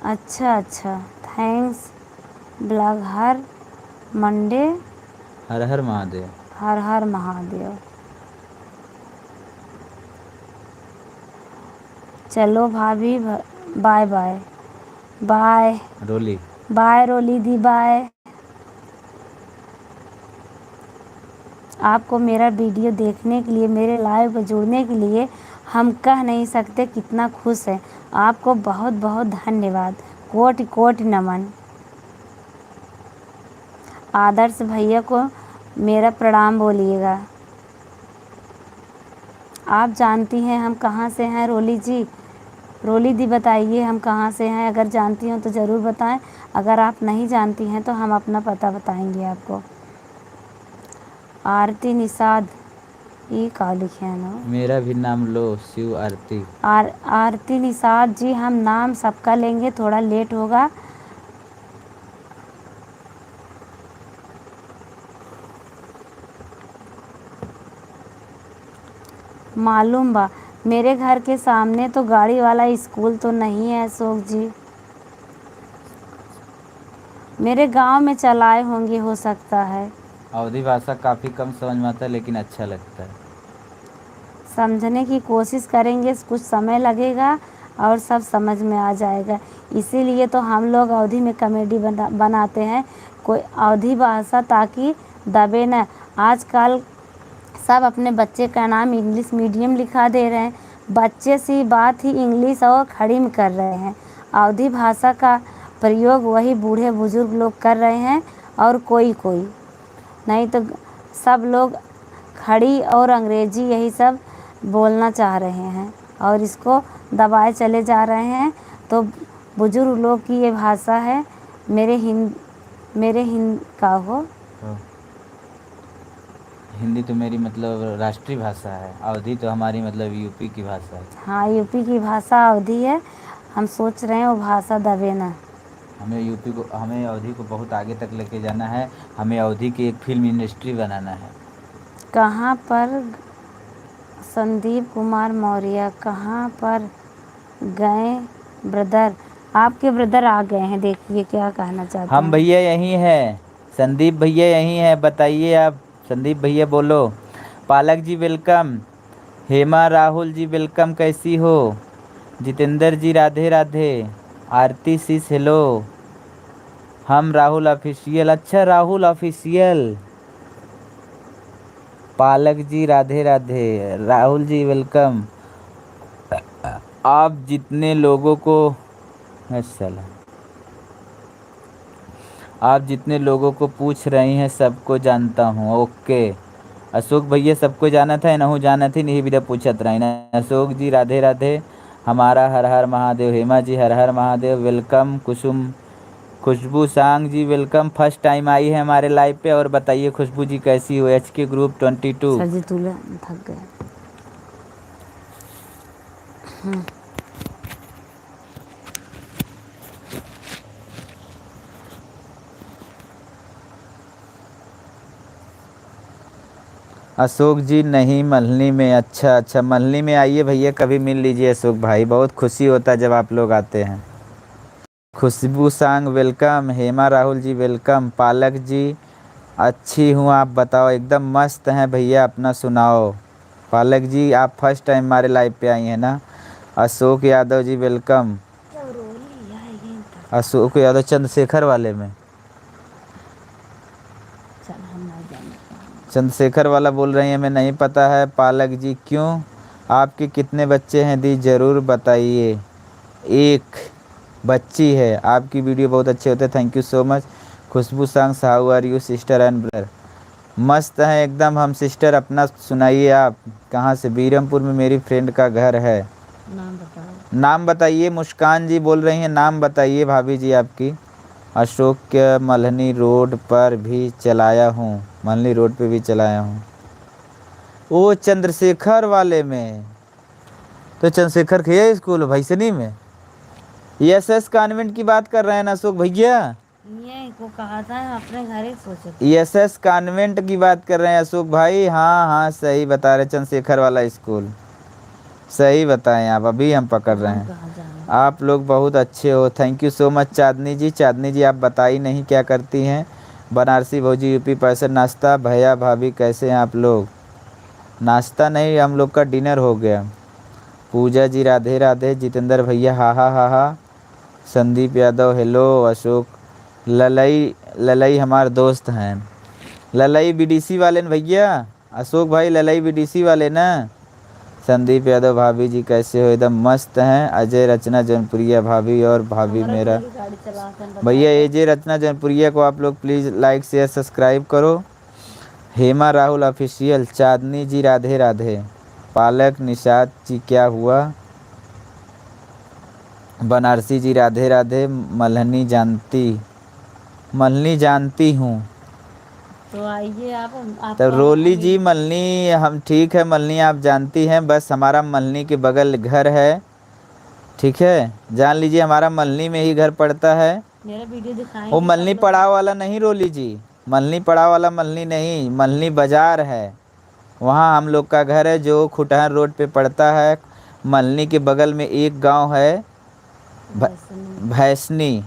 अच्छा अच्छा, थैंक्स। ब्लॉग हर मंडे। हर हर महादेव। हर हर महादेव। चलो भाभी, बाय बाय। बाय रोली। बाय रोली दी, बाय। आपको मेरा वीडियो देखने के लिए, मेरे लाइव पर जुड़ने के लिए हम कह नहीं सकते कितना खुश है। आपको बहुत बहुत धन्यवाद, कोटि कोटि नमन। आदर्श भैया को मेरा प्रणाम बोलिएगा। आप जानती हैं हम कहाँ से हैं रोली जी? रोली दी बताइए हम कहाँ से हैं, अगर जानती हो तो ज़रूर बताएं। अगर आप नहीं जानती हैं तो हम अपना पता बताएंगे आपको। आरती निषाद, ये का लिखे हैं ना? मेरा भी नाम लो, शिव आरती। आरती निषाद जी, हम नाम सबका लेंगे, थोड़ा लेट होगा। मालूम बा, मेरे घर के सामने तो गाड़ी वाला स्कूल तो नहीं है अशोक जी। मेरे गांव में चलाए होंगे, हो सकता है। अवधी भाषा काफ़ी कम समझ में आता है लेकिन अच्छा लगता है। समझने की कोशिश करेंगे, कुछ समय लगेगा और सब समझ में आ जाएगा। इसीलिए तो हम लोग अवधी में कॉमेडी बनाते हैं, कोई अवधी भाषा ताकि दबे न। आजकल सब अपने बच्चे का नाम इंग्लिश मीडियम लिखा दे रहे हैं, बच्चे सी बात ही इंग्लिश और खड़ी में कर रहे हैं। अवधी भाषा का प्रयोग वही बूढ़े बुजुर्ग लोग कर रहे हैं और कोई कोई नहीं, तो सब लोग खड़ी और अंग्रेजी यही सब बोलना चाह रहे हैं और इसको दबाए चले जा रहे हैं। तो बुजुर्ग लोग की ये भाषा है। मेरे हिंद का हो। हिंदी तो मेरी मतलब राष्ट्रीय भाषा है, अवधी तो हमारी मतलब यूपी की भाषा है। हाँ, यूपी की भाषा अवधी है। हम सोच रहे हैं वो भाषा दबे ना। हमें अवधी को बहुत आगे तक लेके जाना है। हमें अवधी की एक फिल्म इंडस्ट्री बनाना है। कहाँ पर? संदीप कुमार मौर्य, कहाँ पर गए ब्रदर? आपके ब्रदर आ गए हैं, देखिए क्या कहना चाहते हम हैं। भैया यहीं हैं, संदीप भैया यहीं हैं, बताइए आप। संदीप भैया बोलो। पालक जी वेलकम। हेमा राहुल जी वेलकम, कैसी हो? जितेंद्र जी राधे राधे। आरती सिस हेलो। हम राहुल ऑफिशियल, अच्छा राहुल ऑफिशियल। पालक जी राधे राधे। राहुल जी वेलकम। आप जितने लोगों को, अच्छा, आप जितने लोगों को पूछ रही हैं सबको जानता हूँ। ओके अशोक भैया, सबको जाना था नहू जाना थी, नहीं भी पूछत रही ना। अशोक जी राधे राधे। हमारा हर हर महादेव। हेमा जी हर हर महादेव वेलकम। कुसुम खुशबू सांग जी वेलकम, फर्स्ट टाइम आई है हमारे लाइव पे। और बताइए खुशबू जी कैसी हो? HK group 22। सर जी तुले थक गए। अशोक जी नहीं मल्हनी में, अच्छा अच्छा, मल्हनी में आइए भैया, कभी मिल लीजिए अशोक भाई, बहुत खुशी होता है जब आप लोग आते हैं। खुशबू सांग वेलकम। हेमा राहुल जी वेलकम। पालक जी अच्छी हूँ, आप बताओ? एकदम मस्त हैं भैया, अपना सुनाओ। पालक जी आप फर्स्ट टाइम हमारे लाइव पे आई हैं ना। अशोक यादव जी वेलकम। अशोक यादव चंद्रशेखर वाले में, चंद्रशेखर वाला बोल रही हैं, हमें नहीं पता है। पालक जी क्यों? आपके कितने बच्चे हैं दी, ज़रूर बताइए। एक बच्ची है। आपकी वीडियो बहुत अच्छे होते हैं, thank you so much. Khushbu song, how are you sister and brother? मस्त हैं एकदम हम सिस्टर, अपना सुनाइए आप। कहाँ से? बीरमपुर में मेरी फ्रेंड का घर है। नाम बताओ। नाम बताइए। मुस्कान जी बोल रही हैं, नाम बताइए भाभी जी आपकी। अशोक के मल्हनी रोड पर भी चलाया हूँ, मल्हनी रोड पे भी चलाया हूँ। ओ चंद्रशेखर वाले में, तो चंद्रशेखर के स्कूल भैसनी में, SS कॉन्वेंट की बात कर रहे हैं ना अशोक भैया? ये को कहा था, हम अपने घर ही सोचे थे। ESS कॉन्वेंट की बात कर रहे हैं अशोक भाई। हाँ हाँ सही बता रहे, चंद्रशेखर वाला स्कूल सही बताएं आप, अभी हम पकड़ अब रहे हम हैं। कहाँ जाएं। आप लोग बहुत अच्छे हो, थैंक यू सो मच चांदनी जी। चांदनी जी आप बताई नहीं क्या करती हैं। बनारसी भौजी यूपी पैसे नाश्ता, भैया भाभी कैसे हैं आप लोग। नाश्ता नहीं, हम लोग का डिनर हो गया। पूजा जी राधे राधे, जितेंद्र भैया हा हा हा हा, संदीप यादव हेलो, अशोक ललई, ललई हमारे दोस्त हैं। ललई बीडीसी वाले न भैया, अशोक भाई ललई बीडीसी वाले ना। संदीप यादव भाभी जी कैसे हो, एकदम मस्त हैं। अजय रचना जनपुरिया भाभी, और भाभी हमारा मेरा घर की गाड़ी चलाते हैं भैया बताते। एजे रचना जनपुरिया को आप लोग प्लीज़ लाइक शेयर सब्सक्राइब करो। हेमा राहुल ऑफिशियल, चांदनी जी राधे राधे, पालक निषाद जी क्या हुआ, बनारसी जी राधे राधे, मल्हनी जानती, मल्हनी जानती हूँ। तो आइए आप, तो आपका रोली अमीर। जी मल्हनी हम ठीक है, मल्हनी आप जानती हैं, बस हमारा मल्हनी के बगल घर है। ठीक है, जान लीजिए हमारा मल्हनी में ही घर पड़ता है। मेरा वीडियो वो दिखाएंगे मल्हनी सब लोग। पड़ाव वाला नहीं रोली जी, मल्हनी पड़ाव वाला मल्हनी नहीं, मल्हनी बाजार है। वहाँ हम लोग का घर है जो खुटहर रोड पे पड़ता है। मल्हनी के बगल में एक गांव है वैसे नहीं। भैसनी,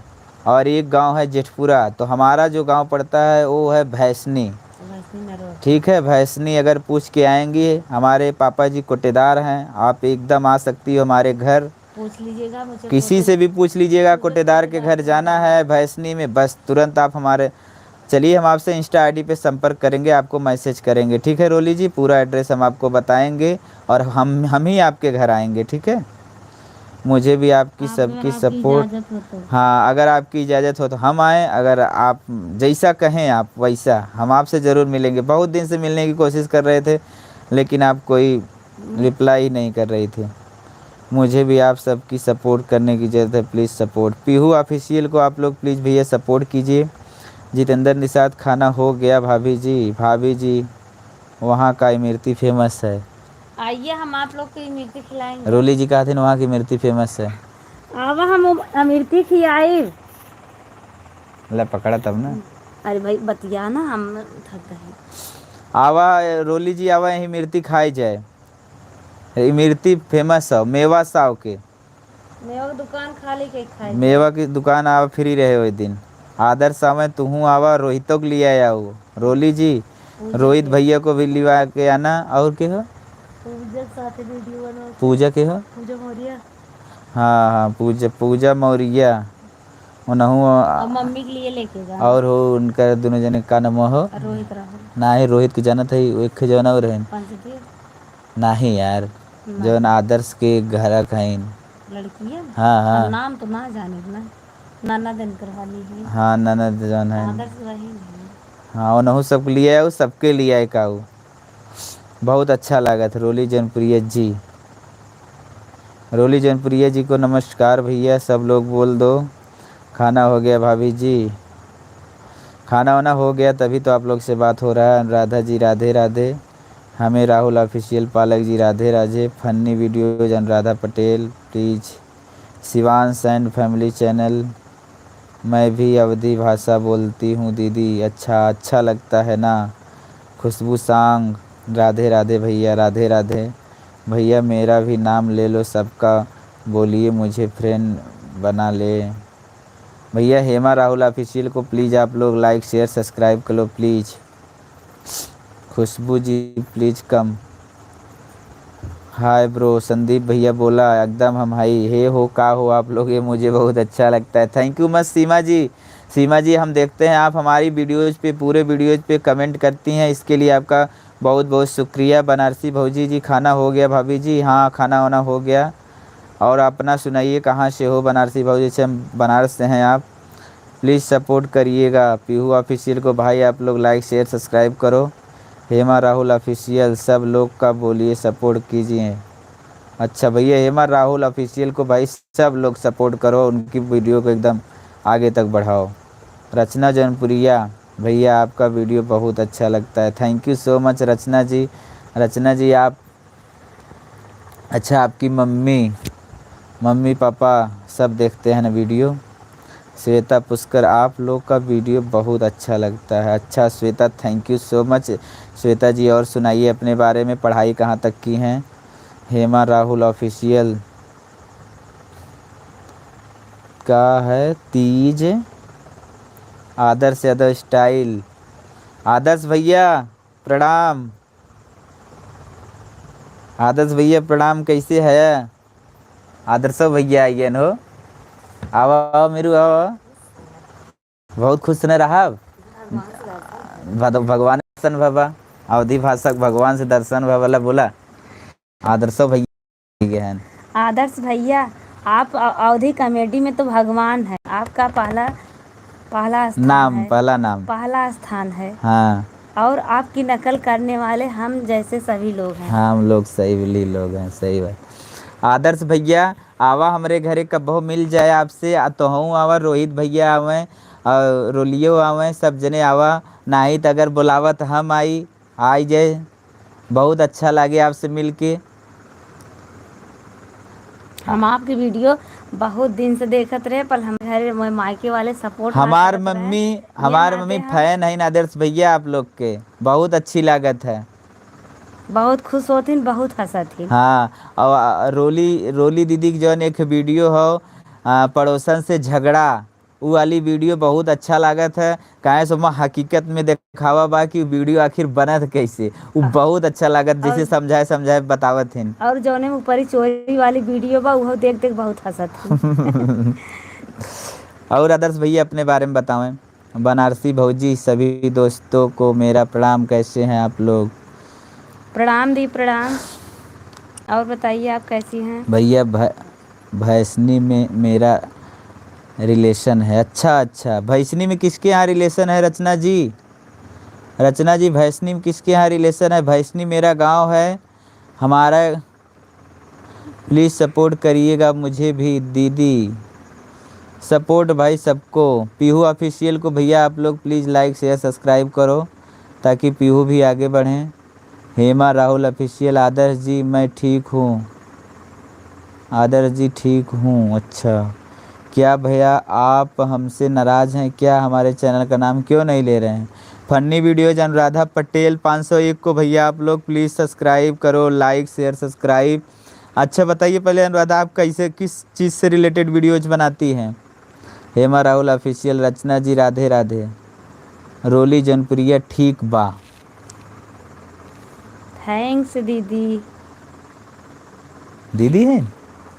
और एक गांव है जेठपुरा। तो हमारा जो गांव पड़ता है वो है भैसनी। वैसे नहीं मेरा। ठीक है, भैसनी अगर पूछ के आएंगी, हमारे पापा जी कोटेदार हैं, आप एकदम आ सकती हो हमारे घर। पूछ लीजिएगा मुझे किसी कोटे। से भी पूछ लीजिएगा, मुझे कोटेदार के कोटेदार घर के घर जाना जाना है है। भैसनी में, बस तुरंत आप हमारे, चलिए हम आपसे इंस्टा आईडी पे संपर्क करेंगे, आपको मैसेज करेंगे। ठीक है रोली जी, पूरा एड्रेस हम आपको बताएंगे, और हम ही आपके घर आएंगे। ठीक है, मुझे भी आपकी आप अगर सबकी आपकी सपोर्ट। इजाज़त हो तो। हाँ अगर आपकी इजाज़त हो तो हम आएँ, अगर आप जैसा कहें आप वैसा, हम आपसे ज़रूर मिलेंगे। बहुत दिन से मिलने की कोशिश कर रहे थे, लेकिन आप कोई रिप्लाई ही नहीं कर रही थी। मुझे भी आप सबकी सपोर्ट करने की ज़रूरत है, प्लीज़ सपोर्ट। पीहू ऑफिशियल को आप लोग प्लीज़ भैया सपोर्ट कीजिए। जितेंद्र निषाद खाना हो गया भाभी जी, भाभी जी वहाँ का इमरती फेमस है। आइए हम आप लोग को इमरती खिलाएंगे। रोली जी कहा थे ना वहाँ की इमरती फेमस है। अब हम इमरती खिलाई। अल्लाह पकड़ा तब ना। अरे भाई बतिया ना, हम थक गए। आवा रोली जी, आवा यही मिर्ती खाई जाए, इमरती फेमस है मेवा साव के। मेवा की दुकान खाली के खाई मेवा की दुकान आवा फ्री रहे हुए दिन। आदर्श समय तुहू आवा, रोहितों को लिए आया हो रोली जी, पूजा रोहित के। भैया को भी लिवा के आना। और के हो, पूजा के साथ वीडियो बना। पूजा के हो, पूजा मौर्य। हाँ हाँ पूजा, पूजा मौर्य उनहू। और मम्मी के लिए लेके जाना। और हो उनका दोनों जने का नाम हो, रोहित राहुल। ना ही रोहित के जाना था, एक जौन और है। पंचदेव। नहीं यार, नहीं। जौन आदर्श के घर कहीं। लड़की है। हाँ अब हाँ नाम तो ना जाने ना। नाना दिनकर वाली है। हाँ ननद जौन है। आदर्श वही नहीं। हाँ उनहू सबके लिए आए, सबके लिए आए काऊ। बहुत अच्छा लगा था रोली जनप्रिय जी। रोली जनप्रिय जी को नमस्कार भैया, सब लोग बोल दो। खाना हो गया भाभी जी, खाना वाना हो गया तभी तो आप लोग से बात हो रहा है। राधा जी राधे राधे, हमें राहुल ऑफिशियल, पालक जी राधे राधे, फन्नी video Anuradha Patel please, Shivansh and family channel. मैं भी अवधी भाषा बोलती हूँ दीदी, अच्छा अच्छा लगता है ना। खुशबू सांग राधे राधे भैया, राधे राधे भैया, मेरा भी नाम ले लो सबका, बोलिए मुझे फ्रेंड बना ले। भैया हेमा राहुल ऑफिशियल को प्लीज़ आप लोग लाइक शेयर सब्सक्राइब करो please. Khushbu ji please come. Hi bro, Sandeep भैया बोला एकदम हम हाई हे हो का हो आप लोग, ये मुझे बहुत अच्छा लगता है। थैंक यू मच सीमा जी। सीमा जी हम देखते हैं आप हमारी वीडियोज़ पे, पूरे वीडियोज़ पे कमेंट करती हैं, इसके लिए आपका बहुत बहुत शुक्रिया। बनारसी भौजी जी खाना हो गया भाभी जी, हाँ खाना वाना हो गया। और अपना सुनाइए, कहाँ से हो बनारसी भौजी से, हम बनारस से हैं आप, प्लीज़ सपोर्ट करिएगा। पीहू ऑफिशियल को भाई आप लोग लाइक शेयर सब्सक्राइब करो। हेमा राहुल ऑफिशियल सब लोग का बोलिए सपोर्ट कीजिए। अच्छा भैया हेमा राहुल ऑफिशियल को भाई सब लोग सपोर्ट करो, उनकी वीडियो को एकदम आगे तक बढ़ाओ। रचना जनपुरिया भैया आपका वीडियो बहुत अच्छा लगता है, थैंक यू सो मच रचना जी। रचना जी आप, अच्छा आपकी मम्मी मम्मी पापा सब देखते हैं ना वीडियो। श्वेता पुष्कर, आप लोग का वीडियो बहुत अच्छा लगता है। अच्छा Shweta, thank you so much Shweta ji. और सुनाइए अपने बारे में, पढ़ाई कहाँ तक की हैं? हेमा राहुल ऑफिशियल का है तीज, आदर्श यादव स्टाइल। आदर्श भैया प्रणाम, आदर्श भैया प्रणाम, कैसे है? आदर्शो भैया आइए हो, आओ आओ मेरू आओ आओ। बहुत खुश न रहा भगवान दर्शन भवा, अवधि भाषक भगवान से दर्शन भवला बोला। आदर्शो भैया हैं। आदर्श भैया, आप अवधि कॉमेडी में तो भगवान है। आपका पहला पहला स्थान नाम, है, पहला नाम। पहला स्थान है। हाँ और आपकी नकल करने वाले हम जैसे सभी लोग हैं। हाँ, हम लोग सही लोग हैं, सही बात। आदर्श भैया आवा हमरे घरे कबहो मिल जाए आपसे, तो हूँ आवा, रोहित भैया आवे और रोलियो आवे, सब जने आवा। नाही तो अगर बुलावत हम आई जाए, बहुत अच्छा लगे आपसे मिल के। हम आपकी वीडियो बहुत दिन से देखत रहे, पर हम घर मायके वाले सपोर्ट हमार मम्मी फैन है आदर्श भैया आप लोग के, बहुत अच्छी लागत है। बहुत खुश होतीन, बहुत हंसतीन। हाँ, और रोली रोली दीदी की जौन एक वीडियो हो पड़ोसन से झगड़ा, वो वाली वीडियो बहुत अच्छा लागत है। काहे सो हकीकत में दिखावा बा कि वीडियो आखिर बनत कैसे, वो बहुत अच्छा लागत, जैसे समझाए समझाए बतावत हैं। और जौने ऊपरी चोरी वाली वीडियो बा वो देख देख बहुत हंसत। और आदर्श भैया अपने बारे में बतावें। बनारसी भौजी, सभी दोस्तों को मेरा प्रणाम, कैसे हैं आप लोग? प्रणाम दी प्रणाम। और बताइए आप कैसी हैं? भैया भैसनी में मेरा रिलेशन है। अच्छा अच्छा, भैसनी में किसके यहाँ रिलेशन है रचना जी? रचना जी, भैसनी में किसके यहाँ रिलेशन है? भैसनी मेरा गांव है हमारा, प्लीज़ सपोर्ट करिएगा मुझे भी दीदी। सपोर्ट भाई सबको। पीहू ऑफिशियल को भैया आप लोग प्लीज़ लाइक शेयर सब्सक्राइब करो, ताकि पीहू भी आगे बढ़ें। हेमा राहुल ऑफिशियल, आदर्श जी मैं ठीक हूँ। आदर्श जी ठीक हूँ, अच्छा। क्या भैया आप हमसे नाराज़ हैं क्या? हमारे चैनल का नाम क्यों नहीं ले रहे हैं? फनी वीडियोज अनुराधा पटेल 501 को भैया आप लोग प्लीज़ सब्सक्राइब करो, लाइक शेयर सब्सक्राइब। अच्छा बताइए पहले अनुराधा, आप कैसे किस चीज़ से रिलेटेड वीडियोज बनाती हैं? हेमा राहुल ऑफिशियल, रचना जी राधे राधे। रोली जनप्रिया ठीक बा। थैंक्स दीदी। दीदी है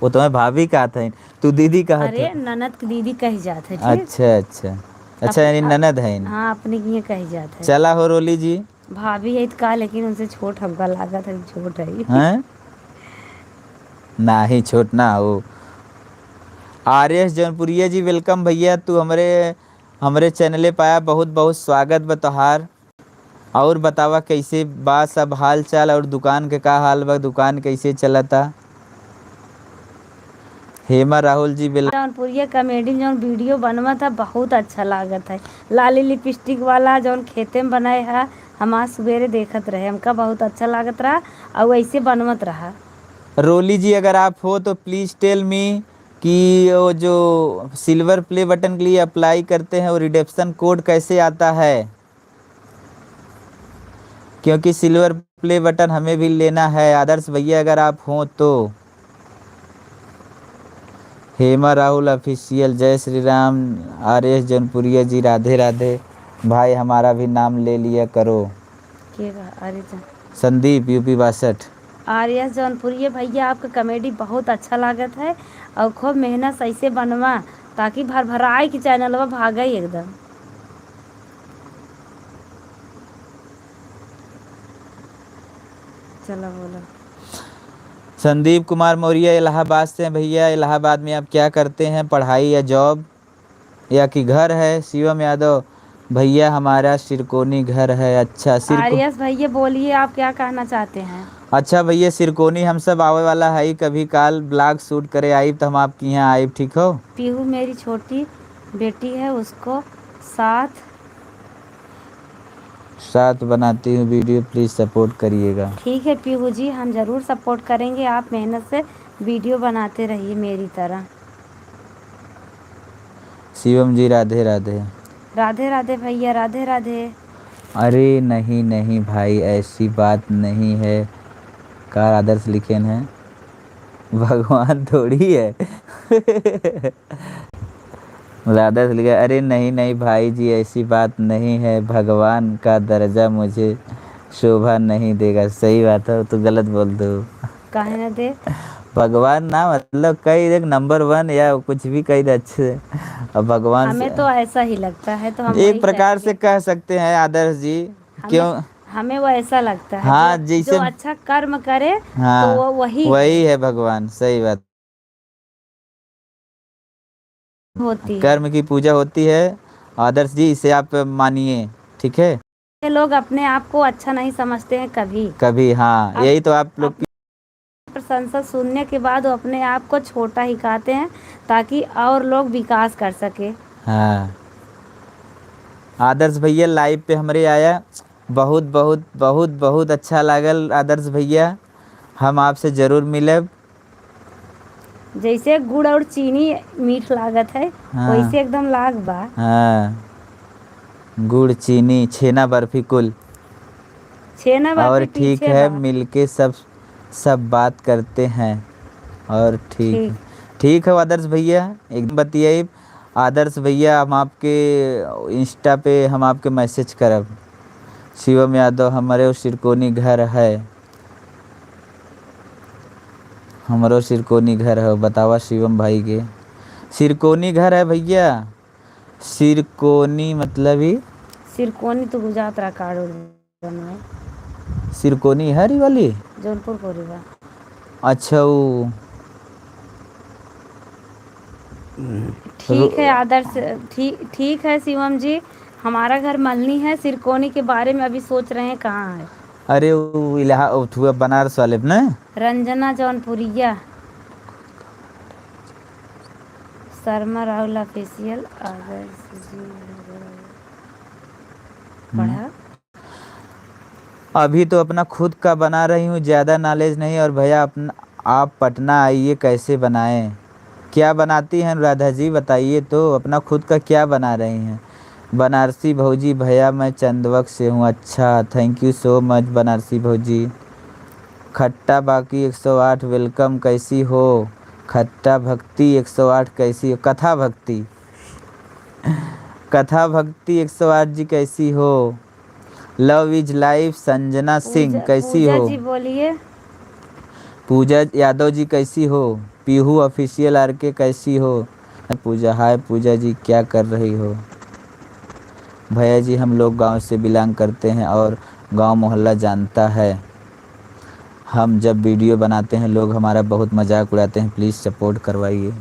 वो, तुम्हें भाभी कहा था, तू दीदी कहा अरे था। ननद की दीदी कही जात है। ठीक, अच्छा अच्छा अच्छा, यानी ननद है। हाँ अपने की ये कही जात है। चला हो रोली जी। भाभी है का, लेकिन उनसे छोट हमका लागत है, छोट है। हैं? ना ही छोट ना हो। आर्यस जौनपुरिया जी वेलकम भैया, तू हमरे हमरे चैनले पाया, बहुत बहुत स्वागत बतहार। और बतावा कैसे बा सब हाल चाल, और दुकान के का हाल बा, दुकान कैसे चलता? हेमा राहुल जी जौनपुरिया कॉमेडी जौन वीडियो बनवा था बहुत अच्छा लागत है। लाली लिपस्टिक वाला जौन खेते में बनाए है, हमार सवेरे देखत रहे, हमका बहुत अच्छा लागत रहा और वैसे बनवत रहा। रोली जी अगर आप हो तो प्लीज़ टेल मी कि वो जो सिल्वर प्ले बटन के लिए अप्लाई करते हैं वो रिडेप्शन कोड कैसे आता है, क्योंकि सिल्वर प्ले बटन हमें भी लेना है। आदर्श भैया अगर आप हों तो। हेमा राहुल ऑफिशियल, जय श्री राम। आर्यस जौनपुरिया जी राधे राधे। भाई हमारा भी नाम ले लिया करो। संदीप यूपी 62। आर्यस जौनपुरिया भैया, आपका कॉमेडी बहुत अच्छा लागत है और खूब मेहनत सही से बनवा, ताकि भर भराई की चैनलवा भागा एकदम। चलो बोलो। संदीप कुमार मौर्य इलाहाबाद से हैं भैया। इलाहाबाद में आप क्या करते हैं, पढ़ाई या जॉब या कि घर है? शिवम यादव भैया हमारा सिरकोनी घर है। अच्छा आर्यस भैया बोलिए, आप क्या कहना चाहते हैं? अच्छा भैया, सिरकोनी हम सब आवे वाला है, कभी काल ब्लॉग शूट करे आई तो हम आपके यहाँ आए, ठीक हो? पीहू मेरी छोटी बेटी है, उसको साथ बनाती हूँ वीडियो, प्लीज़ सपोर्ट करिएगा। ठीक है पीहू जी, हम ज़रूर सपोर्ट करेंगे, आप मेहनत से वीडियो बनाते रहिए मेरी तरह। शिवम जी राधे राधे। राधे राधे भैया, राधे राधे। अरे नहीं नहीं भाई, ऐसी बात नहीं है। कार आदर्श लिखे हैं, भगवान थोड़ी है। आदर्श लिखे, अरे नहीं नहीं भाई जी, ऐसी बात नहीं है, भगवान का दर्जा मुझे शोभा नहीं देगा। सही बात है, तो गलत बोल दो। काहे ना दे। भगवान ना मतलब कई एक नंबर 1 या कुछ भी कई अच्छे। अब भगवान से हमें तो ऐसा ही लगता है, तो हम एक वही प्रकार से कहेंगे। कह सकते हैं आदर्श जी। हमें क्यों? हमें वो ऐसा लगता है, हाँ जो जो जैसे, अच्छा कर्म करे तो हाँ वो वही वही है है भगवान। सही बात। होती है। कर्म की पूजा होती है आदर्श जी, इसे आप मानिए, ठीक है। ये लोग अपने आप को अच्छा नहीं समझते हैं कभी। कभी, हाँ अब यही तो आप लोग की। अपनी प्रशंसा सुनने के बाद वो अपने आप को छोटा ही कहते हैं, ताकि और लोग विकास कर सके। हाँ आदर्श भैया लाइव पे हमारे आया, बहुत बहुत बहुत बहुत अच्छा लागल आदर्श भैया। हम आपसे ज़रूर मिलब। जैसे गुड़ और चीनी मीठ लागत है, हाँ वैसे एकदम लाग बा। हाँ, गुड़ चीनी छेना बर्फी कुल। छेना और बर्फी ठीक पीछे है, बा। मिलके सब सब बात करते हैं। और ठीक ठीक। है, ठीक है आदर्श भैया, एकदम बतियाई। आदर्श भैया हम आपके इंस्टा पे हम आपके मैसेज करब। शिवम यादव हमारे सिरकोनी घर है, हमारो सिरकोनी घर है। बतावा शिवम भाई के सिरकोनी घर है भैया। सिरकोनी मतलब ही सिरकोनी तो गुजरात रा काड़ो में, सिरकोनी हरी वाली। जौनपुर को रिवा। अच्छा वो ठीक है आदर्श, ठीक ठीक है शिवम जी। हमारा घर मलनी है, सिरकोनी के बारे में अभी सोच रहे हैं कहाँ है। अरे वो इलाहा बनारस वाले पे ना। रंजना जौनपुरिया, शर्मा राहुल ऑफिशियल, आदर्श जी पढ़ा। अभी तो अपना खुद का बना रही हूँ, ज़्यादा नॉलेज नहीं। और भैया अपना आप पटना आइए, कैसे बनाएं? क्या बनाती हैं राधा जी, बताइए तो, अपना खुद का क्या बना रही हैं? बनारसी भौजी भैया मैं चंदवक से हूँ। अच्छा, thank you so much Banarasi भौजी। खट्टा बाकी 108 वेलकम, कैसी हो? खट्टा भक्ति 108 कैसी हो? कथा भक्ति, कथा भक्ति 108 जी कैसी हो? Love is life Sanjana Singh कैसी पूजा हो? जी बोलिए। पूजा यादव जी कैसी हो? पीहू ऑफिशियल आर के कैसी हो? पूजा, हाय पूजा जी, क्या कर रही हो? भैया जी हम लोग गांव से बिलोंग करते हैं और गांव मोहल्ला जानता है। हम जब वीडियो बनाते हैं लोग हमारा बहुत मजाक उड़ाते हैं, प्लीज़ सपोर्ट करवाइए।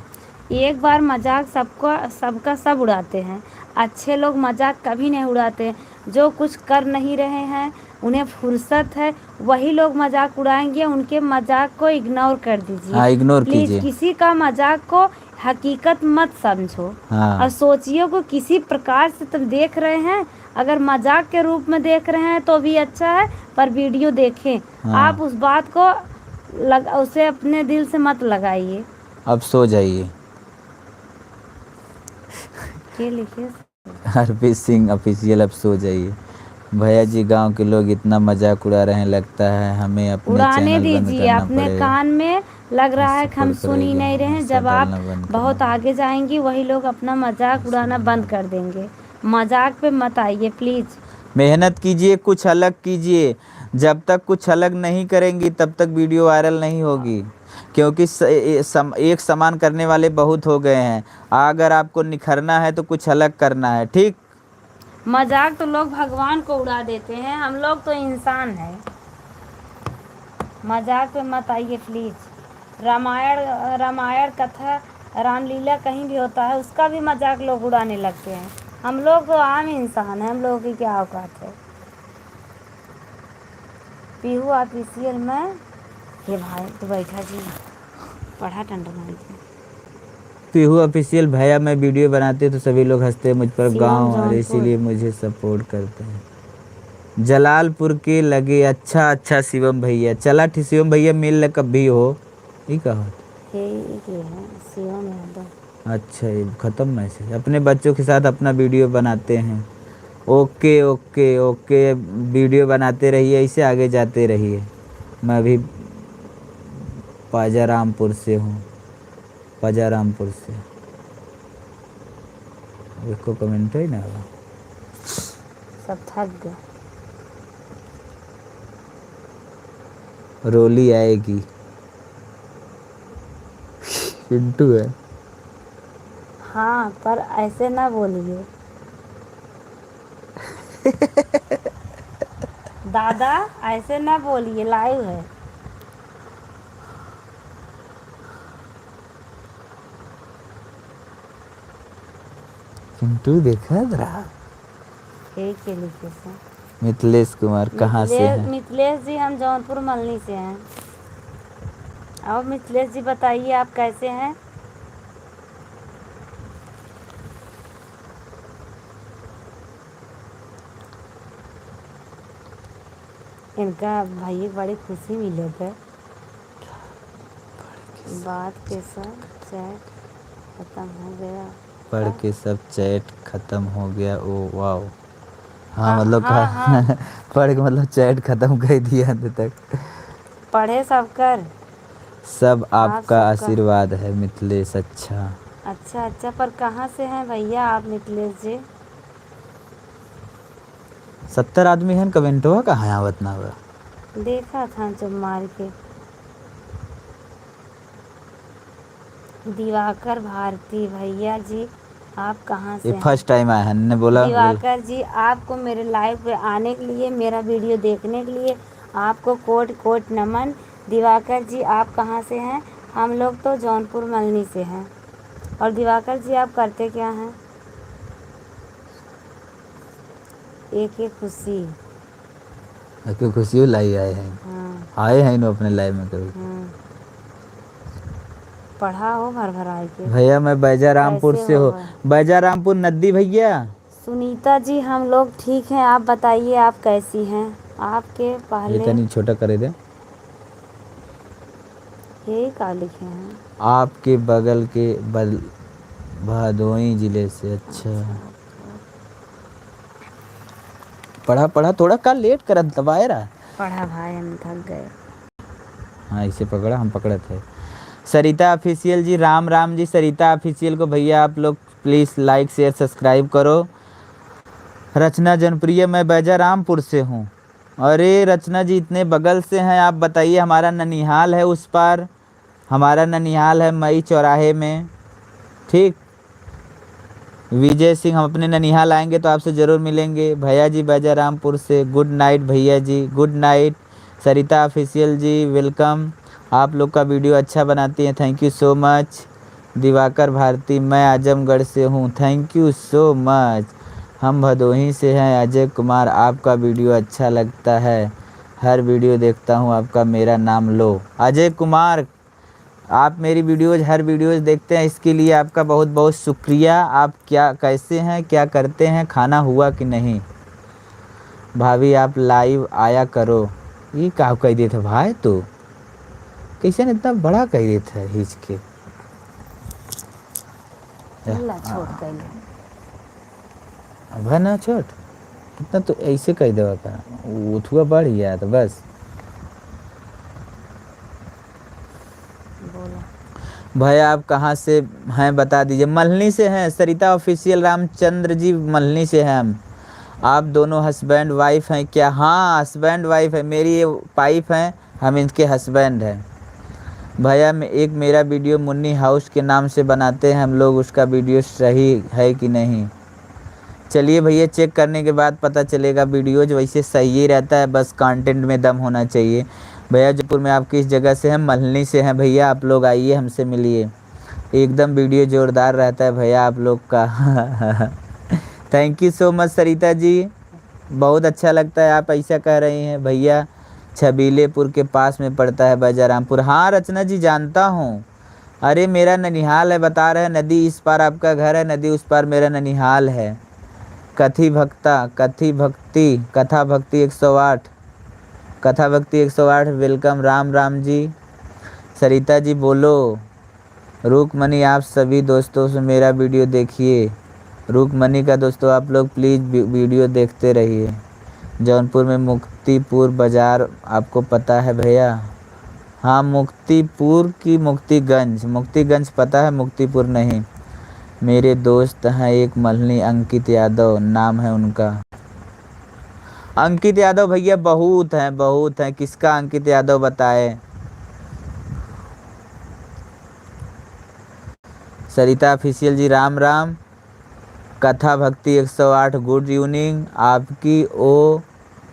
एक बार मजाक सबका सब उड़ाते हैं, अच्छे लोग मजाक कभी नहीं उड़ाते। जो कुछ कर नहीं रहे हैं, उन्हें फुर्सत है, वही लोग मजाक उड़ाएंगे। उनके मजाक को इग्नोर कर दीजिए हाँ इग्नोर प्लीज़। कीजिए। किसी का मजाक को हकीकत मत समझो। हाँ और सोचिए को किसी प्रकार से तुम देख रहे हैं, अगर मजाक के रूप में देख रहे हैं तो भी अच्छा है, पर वीडियो देखें। हाँ। आप उस बात को उसे अपने दिल से मत लगाइए। अब सो जाइए। ये लिखिए। हरप्रीत सिंह ऑफिशियल, अब सो जाइए। भैया जी गांव के लोग इतना मजाक उड़ा रहे हैं, लगता है हमें अपने उड़ाने चैनल बंद दीजिए, करना अपने पड़ेगा। कान में लग रहा है कि हम सपोर्ट सुन ही करेगा, नहीं रहे हैं। हिस्सा जब आप डालना बंद करना बहुत पड़ेगा। आगे जाएंगी, वही लोग अपना मजाक उड़ाना बंद कर देंगे। मजाक पे मत आइए प्लीज़। मेहनत कीजिए, कुछ अलग कीजिए। जब तक कुछ अलग नहीं करेंगी तब तक वीडियो वायरल नहीं होगी, क्योंकि एक समान करने वाले बहुत हो गए हैं। अगर आपको निखरना है तो कुछ अलग करना है, ठीक। मजाक तो लोग भगवान को उड़ा देते हैं, हम लोग तो इंसान हैं। मजाक पे मत आइए प्लीज़। रामायण कथा रामलीला कहीं भी होता है, उसका भी मजाक लोग उड़ाने लगते हैं। हम लोग तो आम इंसान हैं, हम लोगों की क्या औकात है। पीहू ऑफिशियल में, ये भाई तो बैठा जी, पढ़ा टंडन। पीहू ऑफिशियल भैया मैं वीडियो बनाते तो सभी लोग हंसते हैं मुझ पर, शिवम गांव और जौनपुर। इसीलिए मुझे सपोर्ट करते हैं। जलालपुर के लगे, अच्छा अच्छा शिवम भैया, चला शिवम भैया मिल ले कभी हो। ये कहा ये है शिवम यादव। अच्छा ये ख़त्म मैसेज। अपने बच्चों के साथ अपना वीडियो बनाते हैं। ओके ओके ओके, वीडियो बनाते रहिए, ऐसे आगे जाते रहिए। मैं भी पाजारामपुर से हूँ, पाजारामपुर से। इसको कमेंट है ना, सब थक गए। रोली आएगी। पिंटू है। हाँ पर ऐसे ना बोलिए दादा, ऐसे ना बोलिए, लाइव है। पिंटू देखा रहा। एक के लिखे से मिथिलेश कुमार कहाँ से हैं? मिथिलेश जी हम जौनपुर मल्ली से हैं। और मिथिलेश जी बताइए आप कैसे हैं? इनका भाई बड़ी खुशी मिले थे। बात के सब चैट खत्म हो गया। पढ़ के सब चैट खत्म हो गया। ओ वाह। हाँ मतलब हाँ हाँ पढ़ के मतलब चैट खत्म कर दिया अंत तक। पढ़े सब कर। सब आप आपका सबका आशीर्वाद है मिथिलेश। अच्छा अच्छा अच्छा, पर कहाँ से हैं भैया आप मिथिलेश जी? 70 आदमी हैं कमेंट हुआ कहाँ यहाँ बतना हुआ। देखा था जब मार के। दिवाकर भारती भैया जी आप कहाँ ये से हैं? फर्स्ट टाइम आया है ने बोला दिवाकर जी आपको मेरे लाइव पे आने के लिए, मेरा वीडियो देखने के लिए आपको कोट कोट नमन। दिवाकर जी आप कहाँ से हैं? हम लोग तो जौनपुर मल्नी से हैं। और दिवाकर जी आप करते क्या हैं? एक एक खुशी। कि खुशी लाई आए हैं। हाँ आए हैं नो अपने लाइव में कभी। हाँ, पढ़ा हो भर भर आए के। भैया मैं बैजारामपुर कैसे से हो हो। भाई? बैजारामपुर नदी भैया। सुनीता जी हम लोग ठीक हैं, आप बताइए आप कैसी हैं? आपके ये पहले तनी छोटा करे दे। यही का लिखे हैं। आपके बगल के भदोही जिले से। अच्छा पढ़ा पढ़ा थोड़ा का लेट कर दबाए रहा। पढ़ा भाई हम थक गए। हाँ इसे पकड़ा, हम पकड़े थे। सरिता ऑफिशियल जी राम राम जी। सरिता ऑफिशियल को भैया आप लोग प्लीज़ लाइक शेयर सब्सक्राइब करो। रचना जनप्रिय मैं बैजारामपुर से हूँ। अरे रचना जी इतने बगल से हैं, आप बताइए। हमारा ननिहाल है उस पार, हमारा ननिहाल है मई चौराहे में। ठीक विजय सिंह, हम अपने ननिहाल आएंगे तो आपसे ज़रूर मिलेंगे। भैया जी बैजारामपुर से गुड नाइट भैया जी, good night. Sarita official ji welcome. आप लोग का वीडियो अच्छा बनाती हैं, thank you so much. Diwakar Bharti मैं आजमगढ़ से हूँ, थैंक यू सो मच। हम भदोही से हैं। अजय कुमार आपका वीडियो अच्छा लगता है, हर वीडियो देखता हूँ आपका, मेरा नाम लो। अजय कुमार आप मेरी वीडियोज़ हर वीडियोज़ देखते हैं, इसके लिए आपका बहुत बहुत शुक्रिया। आप क्या कैसे हैं, क्या करते हैं, खाना हुआ कि नहीं? भाभी आप लाइव आया करो। ये का कह दिए थे भाई, तो कैसे इतना बड़ा कह दिए थे हिच के। ला छोट कैले। अब है ना छोट, इतना तो ऐसे कह देवा का उठुआ बढ़ गया तो बस। बोला भाई आप कहाँ से हैं बता दीजिए। मल्हनी से हैं सरिता ऑफिशियल। रामचंद्र जी मल्हनी से हैं हम। आप दोनों हस्बैंड वाइफ हैं क्या? हाँ हस्बैंड वाइफ है, मेरी ये वाइफ हैं, हम इनके हस्बैंड हैं। भैया एक मेरा वीडियो मुन्नी हाउस के नाम से बनाते हैं हम लोग, उसका वीडियो सही है कि नहीं? चलिए भैया चेक करने के बाद पता चलेगा। वीडियोज वैसे सही ही रहता है, बस कंटेंट में दम होना चाहिए। भैया जयपुर में आप किस जगह से हैं? मल्हनी से हैं भैया। आप लोग आइए हमसे मिलिए, एकदम वीडियो जोरदार रहता है भैया आप लोग का। Thank you so much Sarita ji, बहुत अच्छा लगता है आप ऐसा कह रही हैं। भैया छबीलेपुर के पास में पड़ता है बैजारामपुर। हाँ रचना जी जानता हूँ। अरे मेरा ननिहाल है, बता रहे हैं नदी इस पार आपका घर है, नदी उस पार मेरा ननिहाल है। कथी भक्ति कथा भक्ति 108, कथा भक्ति 108 वेलकम। राम राम जी। सरिता जी बोलो। रुकमणी आप सभी दोस्तों से मेरा वीडियो देखिए। रुकमणी का दोस्तों आप लोग प्लीज़ वीडियो देखते रहिए। जौनपुर में मुक्तिपुर बाज़ार आपको पता है भैया? हाँ, मुक्तिपुर की मुक्तिगंज, मुक्तिगंज पता है, मुक्तिपुर नहीं। मेरे दोस्त हैं एक मल्हनी, अंकित यादव नाम है उनका। अंकित यादव भैया बहुत हैं, बहुत हैं। किसका अंकित यादव बताए? सरिता ऑफिशियल जी राम राम। कथा भक्ति 108 गुड इवनिंग। आपकी ओ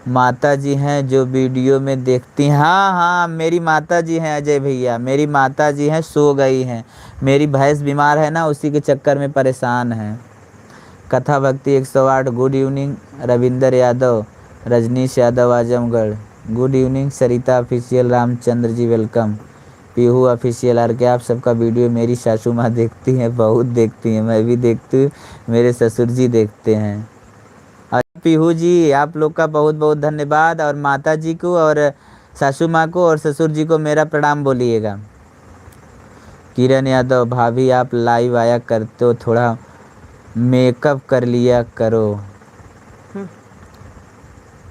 माता जी हैं जो वीडियो में देखती हैं? हाँ हाँ, मेरी माता जी हैं अजय भैया, मेरी माता जी हैं, सो गई हैं। मेरी भैंस बीमार है ना, उसी के चक्कर में परेशान हैं। Katha Bhakti 108 good evening. Ravinder Yadav, Rajneesh Yadav Azamgarh good evening. Sarita official Ramchandra ji welcome. Pihu official R K आप सबका वीडियो मेरी सासू माँ देखती हैं, बहुत देखती हैं, मैं भी देखती हूँ, मेरे ससुर जी देखते हैं। पीहू जी आप लोग का बहुत बहुत धन्यवाद, और माता जी को और सासू माँ को और ससुर जी को मेरा प्रणाम बोलिएगा। किरण यादव, भाभी आप लाइव आया करते हो, थोड़ा मेकअप कर लिया करो।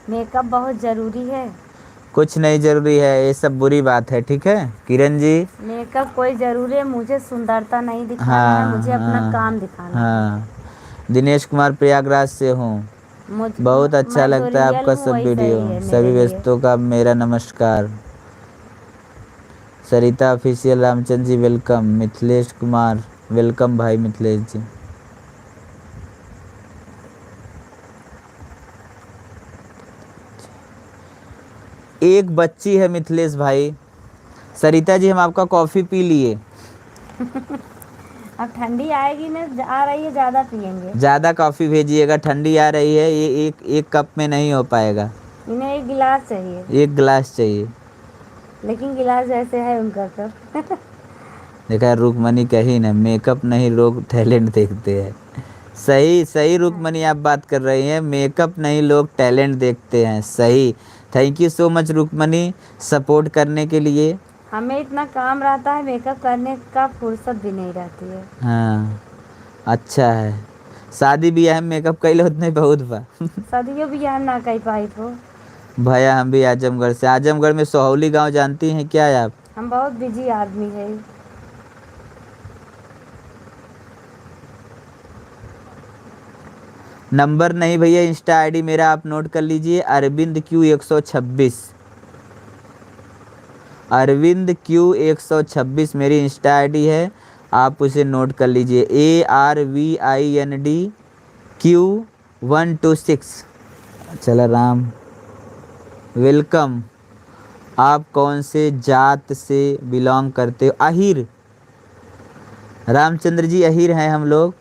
मेकअप बहुत ज़रूरी है? कुछ नहीं ज़रूरी है, ये सब बुरी बात है, ठीक है किरण जी? मेकअप कोई ज़रूरी है? मुझे सुंदरता नहीं दिखाना है, मुझे अपना काम दिखाना है। हाँ। दिनेश कुमार प्रयागराज से हूँ। बहुत अच्छा मैं जो लगता है रियल आपका हूँ सब वही वीडियो। सही है सभी मेरे लिए। व्यस्तों का मेरा नमस्कार। सरिता official Ramchandra ji welcome. Mithilesh Kumar welcome भाई मिथिलेश जी। एक बच्ची है मिथिलेश भाई। सरिता जी हम आपका कॉफ़ी पी लिए। अब ठंडी आएगी ना, आ रही है, ज़्यादा पियेंगे। ज़्यादा कॉफ़ी भेजिएगा, ठंडी आ रही है, ये एक कप में नहीं हो पाएगा। इन्हें एक गिलास चाहिए। एक गिलास चाहिए। लेकिन गिलास जैसे है उनका कप। देखा रुकमणी कही ना, मेकअप नहीं लोग टैलेंट देखते हैं। सही सही रुकमणी आप बात कर रही हैं, मेकअप नहीं लोग टैलेंट देखते हैं। सही। Thank you so much Rukmani support करने के लिए। हमें इतना काम रहता है, मेकअप करने का फुर्सत भी नहीं रहती है। हाँ अच्छा है। शादी ब्याह में मेकअप कैले उतने बहुत बा। सदियों भी हम ना कह पाई तो। भैया हम भी आजमगढ़ से। आजमगढ़ में सोहौली गांव जानती हैं क्या आप? हम बहुत बिजी आदमी है। नंबर नहीं भैया, इंस्टा आईडी मेरा आप नोट कर लीजिए, अरविंद क्यू 126। अरविंद क्यू 126 मेरी इंस्टा आईडी है, आप उसे नोट कर लीजिए। ARVINDQ126। चला राम वेलकम। आप कौन से जात से बिलोंग करते हो? अहीर। रामचंद्र जी अहीर हैं हम लोग।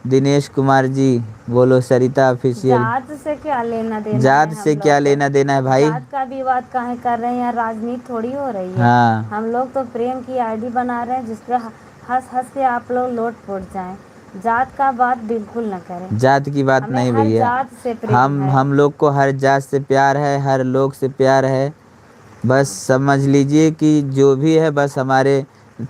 दिनेश कुमार जी बोलो। सरिता ऑफिशियल। जात से क्या लेना देना जात है? से हम क्या लोग लेना देना है भाई? जात का विवाद काहे कर रहे हैं? यहाँ राजनीति थोड़ी हो रही है। हाँ हम लोग तो प्रेम की आईडी बना रहे हैं, जिसपे हंस हंस के आप लोग लोट जाएं। जात का बात बिल्कुल न करें। जात की बात हमें नहीं हर भैया, जात से प्रेम है। हम लोग को हर जात से प्यार है, हर लोग से प्यार है। बस समझ लीजिए कि जो भी है बस हमारे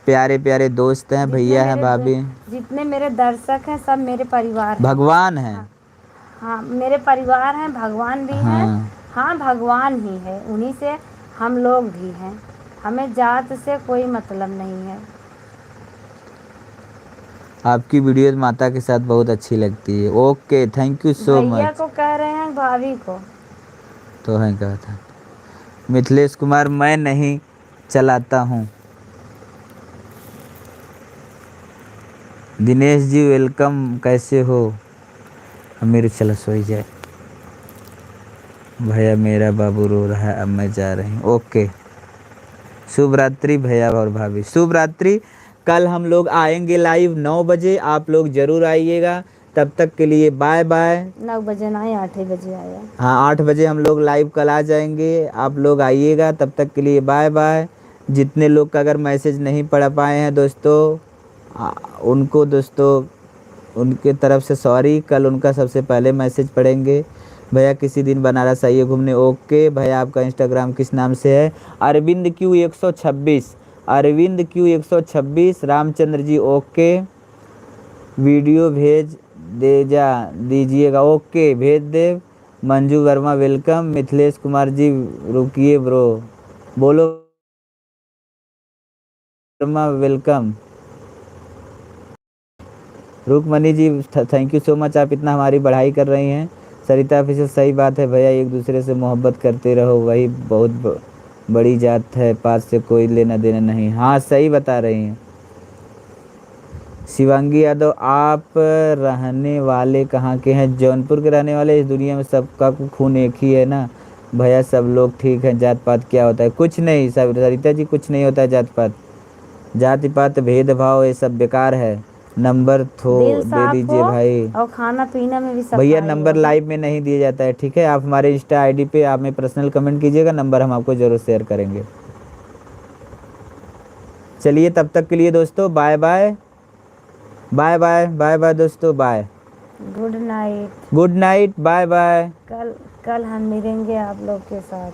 प्यारे प्यारे दोस्त हैं, भैया हैं, भाभी। जितने मेरे दर्शक हैं सब मेरे परिवार हैं। भगवान हैं। हाँ मेरे परिवार हैं, भगवान भी हैं। हाँ हाँ भगवान ही है, उन्हीं से हम लोग भी हैं। हमें जात से कोई मतलब नहीं है। आपकी वीडियोस माता के साथ बहुत अच्छी लगती है। ओके थैंक यू सो भैया मच। को कह रहे हैं, भाभी को तो है कहा था। मिथिलेश कुमार मैं नहीं चलाता हूँ। दिनेश जी वेलकम, कैसे हो? मेरे चला सोई जाए। भैया मेरा बाबू रो रहा है, अब मैं जा रही हूँ। ओके शुभ रात्रि भैया और भाभी, शुभ रात्रि। कल हम लोग आएंगे लाइव 9 बजे, आप लोग ज़रूर आइएगा। तब तक के लिए बाय बाय। 9 बजे ना, 8 बजे आया। हाँ 8 बजे हम लोग लाइव कल आ जाएंगे, आप लोग आइएगा। तब तक के लिए बाय बाय। जितने लोग का अगर मैसेज नहीं पढ़ पाए हैं दोस्तों, उनको दोस्तों उनके तरफ से सॉरी। कल उनका सबसे पहले मैसेज पढ़ेंगे। भैया किसी दिन बनारस आइए घूमने। ओके भैया आपका इंस्टाग्राम किस नाम से है? Arvind Q 126। Arvind Q 126, Ramchandra ji okay, video भेज दीजिएगा, ओके भेज दे। मंजू वर्मा वेलकम, मिथिलेश कुमार जी रुकिए ब्रो, बोलो Verma welcome, Rukmani ji thank you so much, आप इतना हमारी बढ़ाई कर रही हैं। सरिता ऑफिसर सही बात है भैया, एक दूसरे से मोहब्बत करते रहो, वही बहुत बड़ी जात है, पास से कोई लेना देना नहीं। हाँ सही बता रही हैं। शिवांगी यादव, आप रहने वाले कहाँ के हैं? जौनपुर के रहने वाले। इस दुनिया में सबका खून एक ही है ना भैया, सब लोग ठीक हैं। जात पात क्या होता है? कुछ नहीं सब सरिता जी, कुछ नहीं होता है जात पात, जाति पात भेदभाव ये सब बेकार है। नंबर दिल दे साफ दीजिए हो भाई। और खाना पीना में भी भैया सफाई नंबर हो। लाइव में नहीं दिया जाता है, ठीक है? आप हमारे इंस्टा आईडी पे आप में पर्सनल कमेंट कीजिएगा, नंबर हम आपको ज़रूर शेयर करेंगे। चलिए तब तक के लिए दोस्तों bye bye, bye bye, bye bye दोस्तों, bye, good night. Good night, bye bye. कल हम मिलेंगे आप लोग के साथ।